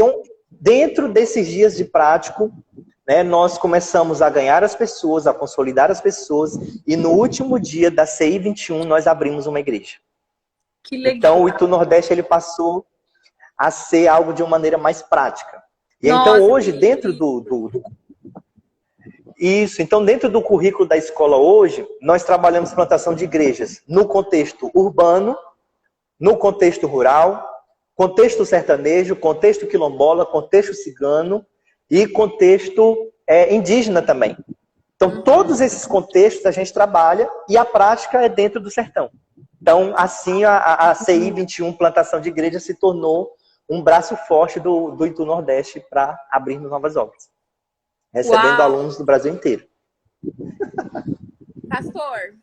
dentro desses dias de prático, né, nós começamos a ganhar as pessoas, a consolidar as pessoas, e no último dia da CI 21 nós abrimos uma igreja. Que legal. Então o Itu Nordeste ele passou a ser algo de uma maneira mais prática. E Nossa, então hoje, dentro Isso, então dentro do currículo da escola hoje, nós trabalhamos plantação de igrejas no contexto urbano, no contexto rural, contexto sertanejo, contexto quilombola, contexto cigano e contexto indígena também. Então todos esses contextos a gente trabalha e a prática é dentro do sertão. Então assim a CI 21 Plantação de Igreja se tornou um braço forte do Itu Nordeste para abrir novas obras. Recebendo alunos do Brasil inteiro. Pastor,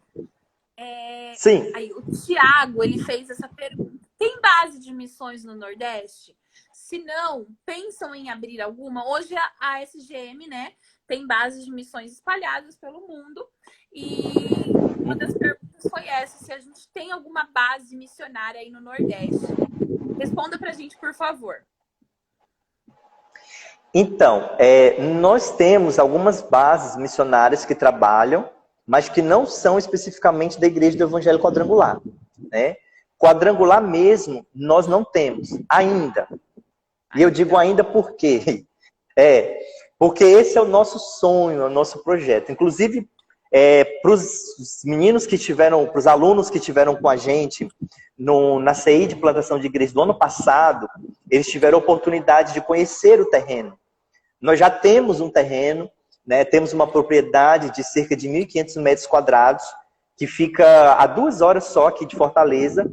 Sim. Aí, o Tiago, ele fez essa pergunta. Tem base de missões no Nordeste? Se não, pensam em abrir alguma? Hoje a SGM, né, tem bases de missões espalhadas pelo mundo. E uma das perguntas foi essa, se a gente tem alguma base missionária aí no Nordeste. Responda pra gente, por favor. Então, nós temos algumas bases missionárias que trabalham, mas que não são especificamente da Igreja do Evangelho Quadrangular. Né? Quadrangular mesmo, nós não temos ainda. E eu digo ainda por quê? Porque esse é o nosso sonho, é o nosso projeto. Inclusive, para os meninos que tiveram, para os alunos que tiveram com a gente na CI de Plantação de Igreja do ano passado, eles tiveram a oportunidade de conhecer o terreno. Nós já temos um terreno, né, temos uma propriedade de cerca de 1.500 metros quadrados, que fica a 2 horas só aqui de Fortaleza,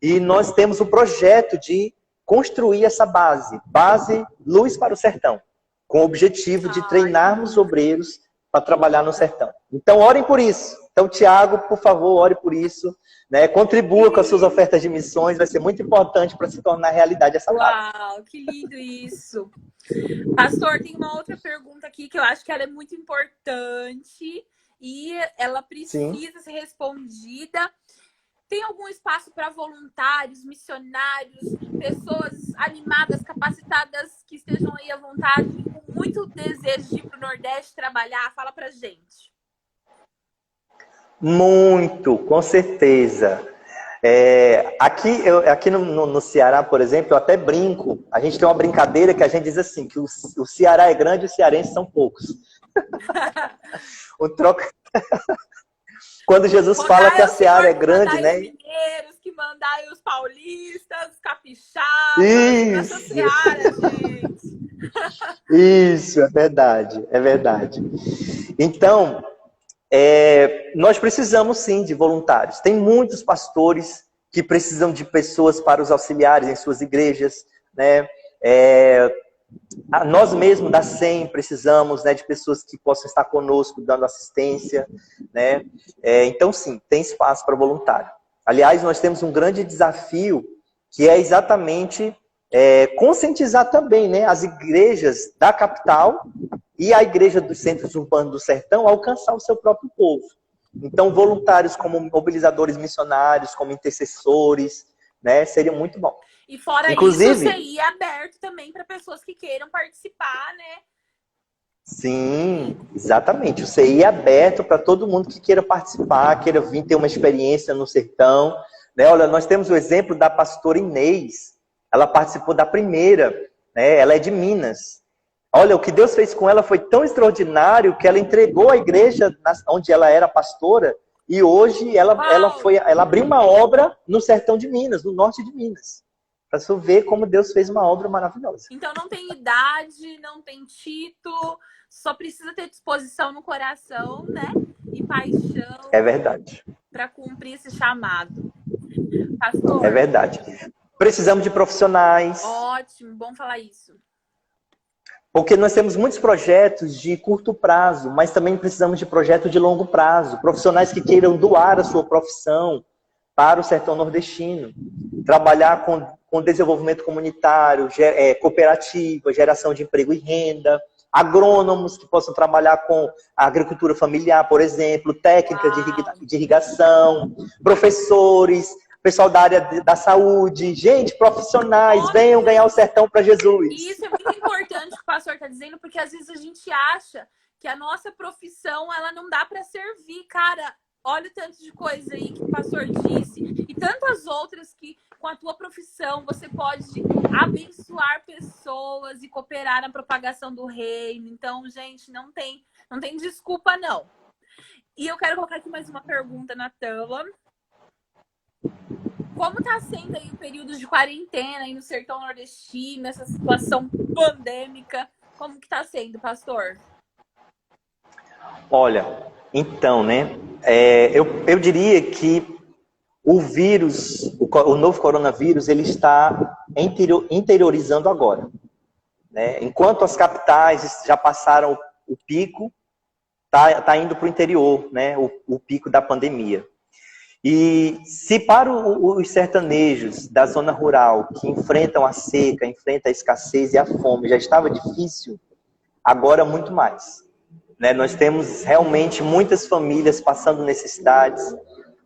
e nós temos o projeto de construir essa base Luz para o Sertão, com o objetivo de treinarmos obreiros para trabalhar no sertão. Então, orem por isso. Então, Tiago, por favor, ore por isso. Né? Contribua com as suas ofertas de missões. Vai ser muito importante para se tornar realidade essa base. Uau, que lindo isso. Pastor, tem uma outra pergunta aqui que eu acho que ela é muito importante e ela precisa ser respondida. Tem algum espaço para voluntários, missionários, pessoas animadas, capacitadas, que estejam aí à vontade, com muito desejo de ir para o Nordeste trabalhar? Fala pra gente. Muito, com certeza. Aqui no Ceará, por exemplo, eu até brinco. A gente tem uma brincadeira que a gente diz assim, que o Ceará é grande e os cearenses são poucos. Quando Jesus fala que a Seara é grande, né? Os mineiros, que mandar os paulistas, os capixabas, essa Seara, gente. Isso, é verdade, é verdade. Então, nós precisamos sim de voluntários. Tem muitos pastores que precisam de pessoas para os auxiliares em suas igrejas, né? Nós mesmos da SEM precisamos, né, de pessoas que possam estar conosco dando assistência, né? Então sim, tem espaço para voluntário. Aliás, nós temos um grande desafio que é exatamente conscientizar também, né, as igrejas da capital e a igreja dos centros urbanos do sertão a alcançar o seu próprio povo. Então, voluntários como mobilizadores missionários, como intercessores, né, seria muito bom. E fora isso, o CI é aberto também para pessoas que queiram participar, né? Sim, exatamente. O CI é aberto para todo mundo que queira participar, queira vir ter uma experiência no sertão. Né? Olha, nós temos o exemplo da pastora Inês. Ela participou da primeira, né? Ela é de Minas. Olha, o que Deus fez com ela foi tão extraordinário que ela entregou a igreja onde ela era pastora e hoje ela abriu uma obra no sertão de Minas, no norte de Minas. Para você ver como Deus fez uma obra maravilhosa. Então não tem idade, não tem título, só precisa ter disposição no coração, né? E paixão. É verdade. Para cumprir esse chamado. Pastor. É verdade. Precisamos de profissionais. Ótimo, bom falar isso. Porque nós temos muitos projetos de curto prazo, mas também precisamos de projetos de longo prazo. Profissionais que queiram doar a sua profissão para o sertão nordestino. Trabalhar com desenvolvimento comunitário, cooperativa, geração de emprego e renda. Agrônomos que possam trabalhar com a agricultura familiar, por exemplo. Técnica de irrigação. Professores. Pessoal da área da saúde, gente, profissionais, venham ganhar o sertão para Jesus. E isso é muito importante que o pastor está dizendo, porque às vezes a gente acha que a nossa profissão ela não dá para servir. Cara, olha o tanto de coisa aí que o pastor disse e tantas outras que com a tua profissão você pode abençoar pessoas e cooperar na propagação do reino. Então, gente, não tem desculpa, não. E eu quero colocar aqui mais uma pergunta na tela. Como está sendo aí o período de quarentena aí no sertão nordestino, essa situação pandêmica? Como que está sendo, pastor? Olha, então, né? Eu diria que o vírus, o novo coronavírus, ele está interiorizando agora. Né? Enquanto as capitais já passaram o pico, tá indo para o interior, né? O pico da pandemia. E se para os sertanejos da zona rural, que enfrentam a seca, enfrentam a escassez e a fome, já estava difícil, agora muito mais. Né? Nós temos realmente muitas famílias passando necessidades,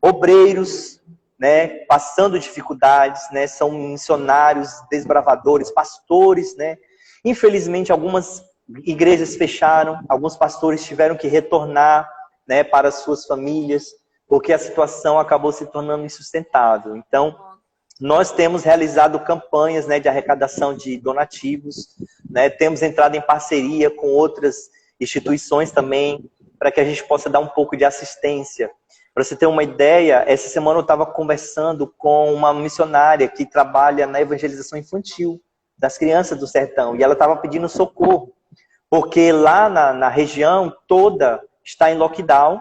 obreiros, né, passando dificuldades, né, são missionários, desbravadores, pastores. Né? Infelizmente, algumas igrejas fecharam, alguns pastores tiveram que retornar, né, para as suas famílias, porque a situação acabou se tornando insustentável. Então, nós temos realizado campanhas, né, de arrecadação de donativos, né, temos entrado em parceria com outras instituições também, para que a gente possa dar um pouco de assistência. Para você ter uma ideia, essa semana eu estava conversando com uma missionária que trabalha na evangelização infantil das crianças do sertão, e ela estava pedindo socorro, porque lá na região toda está em lockdown,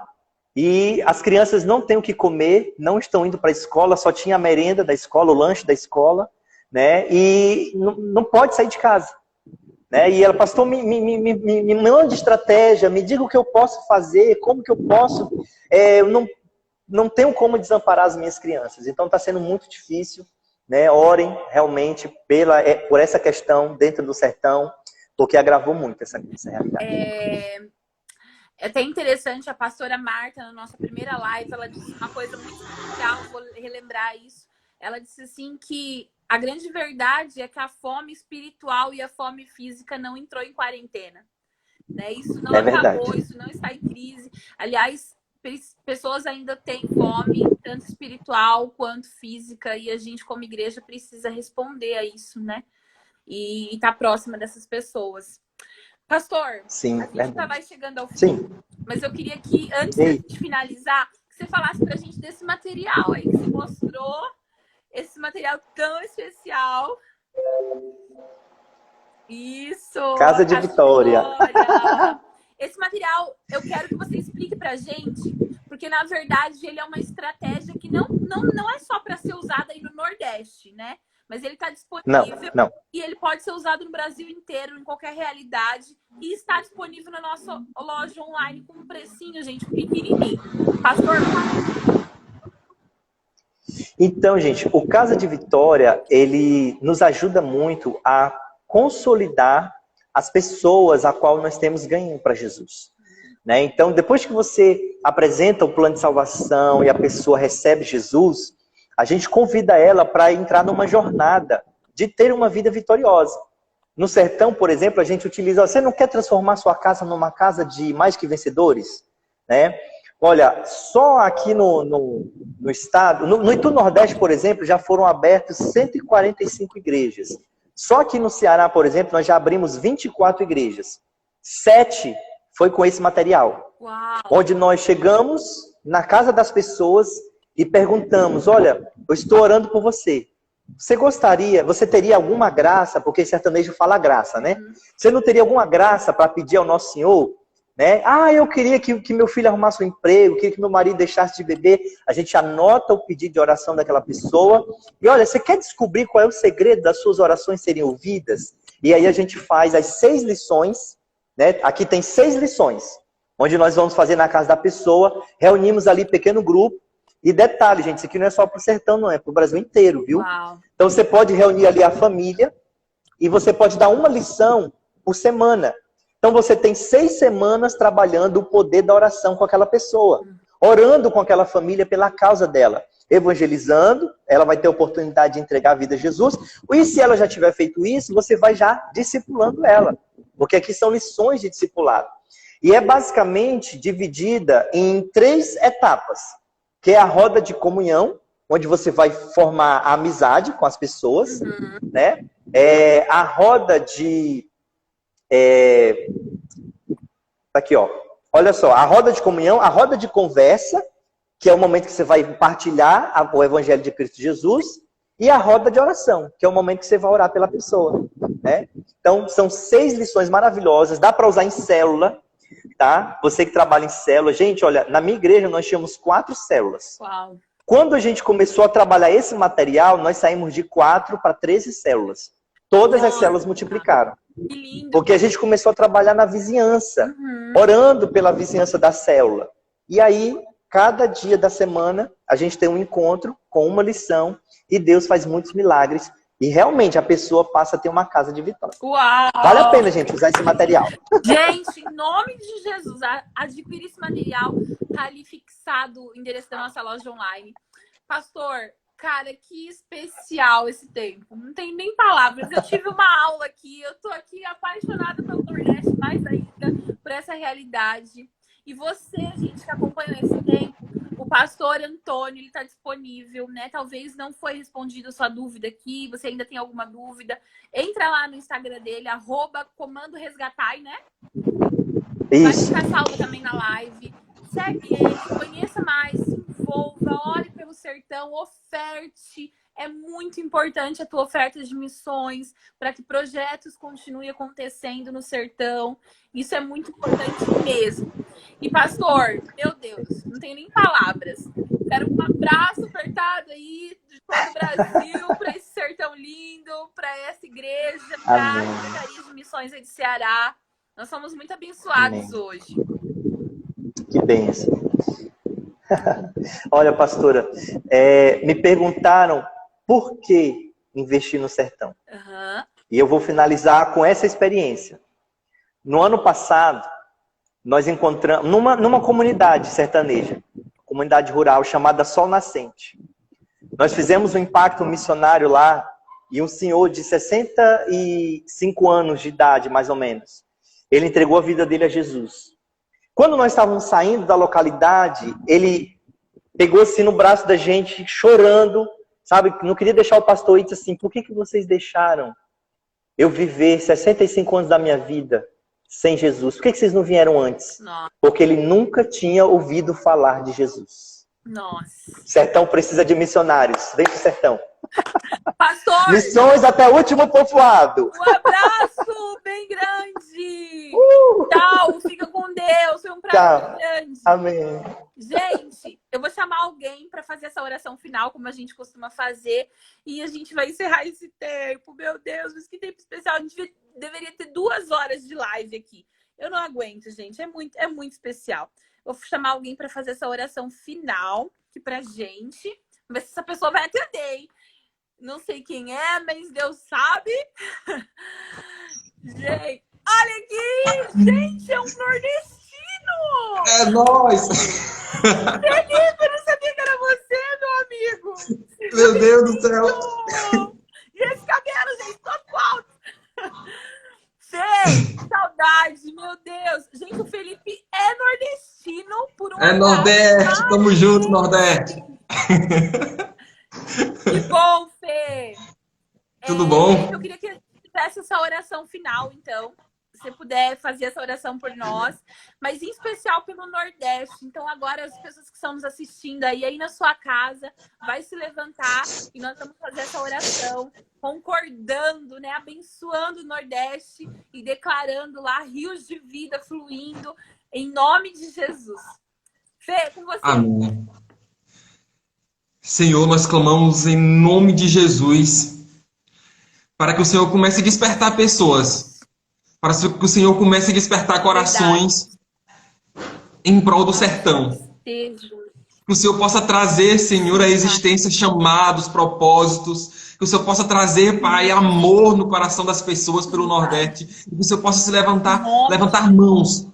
e as crianças não têm o que comer, não estão indo para a escola, só tinha a merenda da escola, o lanche da escola, né? E não pode sair de casa. Né? E ela, pastor, me manda estratégia, me diga o que eu posso fazer, como que eu posso. Eu não tenho como desamparar as minhas crianças. Então está sendo muito difícil. Né? Orem realmente por essa questão dentro do sertão, porque agravou muito essa realidade. É até interessante, a pastora Marta, na nossa primeira live, ela disse uma coisa muito especial, vou relembrar isso. Ela disse assim que a grande verdade é que a fome espiritual e a fome física não entrou em quarentena. Né? Isso não acabou, isso não está em crise. Aliás, pessoas ainda têm fome, tanto espiritual quanto física, e a gente, como igreja, precisa responder a isso, né? E estar próxima dessas pessoas. Pastor, sim, a gente já vai chegando ao fim, sim. Mas eu queria que, antes de finalizar, que você falasse pra gente desse material aí que você mostrou, esse material tão especial. Isso! Casa de Vitória. Esse material, eu quero que você explique pra gente, porque, na verdade, ele é uma estratégia que não é só para ser usada aí no Nordeste, né? Mas ele está disponível não. E ele pode ser usado no Brasil inteiro, em qualquer realidade. E está disponível na nossa loja online com um precinho, gente, pequenininho. Pastor, Então, gente, o Casa de Vitória, ele nos ajuda muito a consolidar as pessoas a qual nós temos ganho para Jesus. Né? Então, depois que você apresenta o plano de salvação e a pessoa recebe Jesus, a gente convida ela para entrar numa jornada de ter uma vida vitoriosa. No sertão, por exemplo, a gente utiliza... Você não quer transformar sua casa numa casa de mais que vencedores? Né? Olha, só aqui no estado... No Itu Nordeste, por exemplo, já foram abertas 145 igrejas. Só aqui no Ceará, por exemplo, nós já abrimos 24 igrejas. 7 foi com esse material. Uau. Onde nós chegamos na casa das pessoas e perguntamos, olha, eu estou orando por você. Você teria alguma graça, porque sertanejo fala graça, né? Você não teria alguma graça para pedir ao nosso Senhor? Né? Eu queria que meu filho arrumasse um emprego, queria que meu marido deixasse de beber. A gente anota o pedido de oração daquela pessoa. E olha, você quer descobrir qual é o segredo das suas orações serem ouvidas? E aí a gente faz as 6 lições, né? Aqui tem 6 lições, onde nós vamos fazer na casa da pessoa, reunimos ali pequeno grupo. E detalhe, gente, isso aqui não é só para o sertão, não, é para o Brasil inteiro, viu? Uau. Então você pode reunir ali a família e você pode dar uma lição por semana. Então você tem 6 semanas trabalhando o poder da oração com aquela pessoa, orando com aquela família pela causa dela, evangelizando, ela vai ter a oportunidade de entregar a vida a Jesus, e se ela já tiver feito isso, você vai já discipulando ela, porque aqui são lições de discipulado. E é basicamente dividida em 3 etapas, que é a roda de comunhão, onde você vai formar a amizade com as pessoas, né? A roda de... Aqui, ó. Olha só, a roda de comunhão, a roda de conversa, que é o momento que você vai partilhar o Evangelho de Cristo Jesus, e a roda de oração, que é o momento que você vai orar pela pessoa, né? Então, são 6 lições maravilhosas, dá para usar em célula, tá? Você que trabalha em célula. Gente, olha, na minha igreja nós tínhamos 4 células. Uau. Quando a gente começou a trabalhar esse material, nós saímos de 4 para 13 células. Todas as células multiplicaram. Que lindo. Porque a gente começou a trabalhar na vizinhança, orando pela vizinhança da célula. E aí, cada dia da semana, a gente tem um encontro com uma lição e Deus faz muitos milagres. E realmente a pessoa passa a ter uma casa de vitória. Uau! Vale a pena, gente, usar esse material. Gente, em nome de Jesus, adquira esse material. Tá ali fixado o endereço da nossa loja online. Pastor, cara, que especial esse tempo. Não tem nem palavras. Eu tive uma aula aqui. Eu tô aqui apaixonada pelo Nordeste, mais ainda por essa realidade. E você, gente, que acompanhou esse tempo, o pastor Antônio, ele está disponível, né? Talvez não foi respondida a sua dúvida aqui, você ainda tem alguma dúvida. Entra lá no Instagram dele, @comandoresgatai, né? Isso. Vai ficar salvo também na live. Segue ele, conheça mais, se envolva, ore pelo sertão, oferte. É muito importante a tua oferta de missões para que projetos continuem acontecendo no sertão. Isso é muito importante mesmo. E, pastor, meu Deus, não tenho nem palavras. Quero um abraço apertado aí de todo o Brasil para esse sertão lindo, para essa igreja, para a Secretaria de Missões aí de Ceará. Nós somos muito abençoados hoje. Que bênção. Olha, pastora, me perguntaram por que investir no sertão. E eu vou finalizar com essa experiência. No ano passado, nós encontramos numa comunidade sertaneja, comunidade rural chamada Sol Nascente. Nós fizemos um impacto missionário lá e um senhor de 65 anos de idade, mais ou menos, ele entregou a vida dele a Jesus. Quando nós estávamos saindo da localidade, ele pegou assim no braço da gente, chorando, sabe? Não queria deixar o pastor ir, disse assim, por que vocês deixaram eu viver 65 anos da minha vida sem Jesus? Por que vocês não vieram antes? Nossa. Porque ele nunca tinha ouvido falar de Jesus. Nossa. Sertão precisa de missionários. Vem pro sertão. Pastor! Missões até o último povoado. Um abraço bem grande! Tchau, fica com Deus. Foi um prazer grande. Amém. Gente, eu vou chamar alguém para fazer essa oração final, como a gente costuma fazer, e a gente vai encerrar esse tempo. Meu Deus, mas que tempo especial. A gente deveria ter 2 horas de live aqui. Eu não aguento, gente. É muito especial. Vou chamar alguém para fazer essa oração final aqui pra gente. Vamos ver se essa pessoa vai atender, hein? Não sei quem é, mas Deus sabe. Gente, olha aqui! Gente, é um nordestino! É nóis! Felipe, eu não sabia que era você, meu amigo! Meu Deus do céu! E esse cabelo, gente, todo alto! Fê, saudade, meu Deus! Gente, o Felipe é nordestino por um É Nordeste, tamo junto, Nordeste! Que bom, Fê! Tudo bom? Eu queria que peço essa oração final, então. Se você puder fazer essa oração por nós, mas em especial pelo Nordeste. Então, agora as pessoas que estão nos assistindo aí na sua casa, vai se levantar e nós vamos fazer essa oração, concordando, né? Abençoando o Nordeste e declarando lá rios de vida fluindo em nome de Jesus. Fê, com você. Amém. Senhor, nós clamamos em nome de Jesus para que o Senhor comece a despertar pessoas, para que o Senhor comece a despertar corações em prol do sertão. Que o Senhor possa trazer, Senhor, à existência chamados, propósitos. Que o Senhor possa trazer, Pai, amor no coração das pessoas pelo Nordeste. Que o Senhor possa se levantar mãos.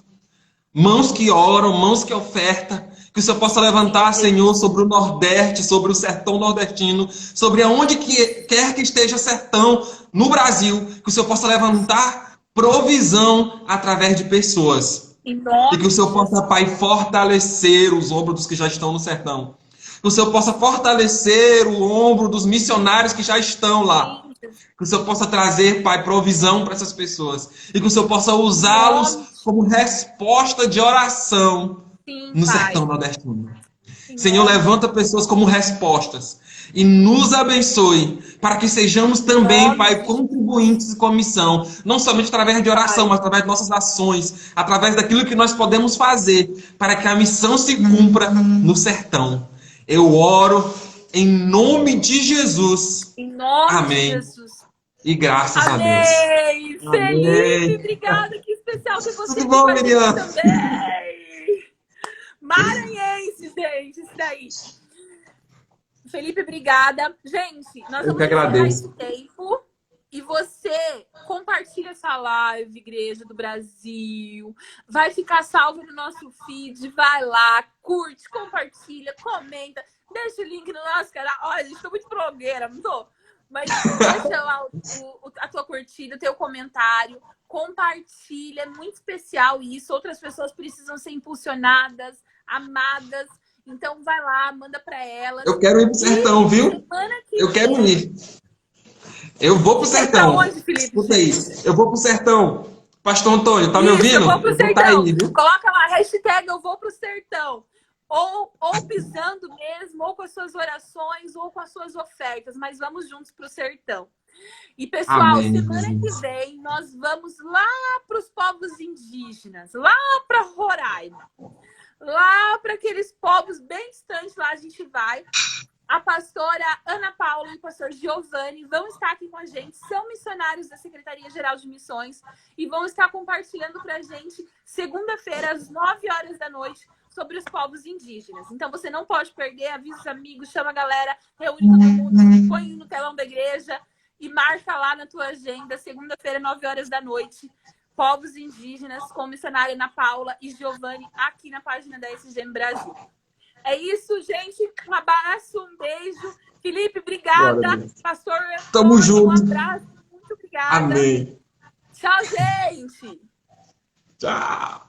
Mãos que oram, mãos que ofertam. Que o Senhor possa levantar, Senhor, sobre o Nordeste, sobre o sertão nordestino, sobre aonde quer que esteja sertão no Brasil. Que o Senhor possa levantar provisão através de pessoas. E que o Senhor possa, Pai, fortalecer os ombros dos que já estão no sertão. Que o Senhor possa fortalecer o ombro dos missionários que já estão lá. Que o Senhor possa trazer, Pai, provisão para essas pessoas. E que o Senhor possa usá-los como resposta de oração no sertão nordestino. Senhor, levanta pessoas como respostas. E nos abençoe para que sejamos também, Pai, contribuintes com a missão. Não somente através de oração, mas através de nossas ações. Através daquilo que nós podemos fazer para que a missão se cumpra no sertão. Eu oro em nome de Jesus. Em nome Amém. de Jesus. E graças a Deus. Felipe, Amém. obrigada. Que especial ter você Tudo bom, aqui Miriam? também. Maranhense, gente, isso daí. Felipe, obrigada. Gente, nós vamos encerrar esse tempo. E você compartilha essa live, Igreja do Brasil. Vai ficar salvo no nosso feed. Vai lá, curte, compartilha, comenta. Deixa o link no nosso canal. Olha, gente, tô muito blogueira, não tô? Mas deixa lá a tua curtida, o teu comentário. Compartilha, é muito especial isso. Outras pessoas precisam ser impulsionadas, amadas. Então vai lá, manda pra elas. Eu quero ir pro sertão, viu? Eu quero ir. Eu vou pro sertão. Onde, Felipe? Escuta aí. Eu vou pro sertão. Pastor Antônio, tá me ouvindo? Eu vou pro sertão. Aí, viu? Coloca lá, hashtag eu vou pro sertão. Ou pisando mesmo, ou com as suas orações, ou com as suas ofertas. Mas vamos juntos pro sertão. E, pessoal, Amém, semana Jesus. que vem, nós vamos lá para os povos indígenas. Lá para Roraima. Lá para aqueles povos bem distantes, lá a gente vai. A pastora Ana Paula e o pastor Giovanni vão estar aqui com a gente, são missionários da Secretaria-Geral de Missões e vão estar compartilhando para a gente segunda-feira, às 9h da noite, sobre os povos indígenas. Então você não pode perder, avisa os amigos, chama a galera, reúne todo mundo, põe no telão da igreja e marca lá na tua agenda, segunda-feira, 9h da noite, povos indígenas com missionária Ana Paula e Giovanni aqui na página da SGM Brasil. É isso, gente. Um abraço, um beijo. Felipe, obrigada. Pastor, tamo junto. Um abraço. Muito obrigada. Amém. Tchau, gente. Tchau.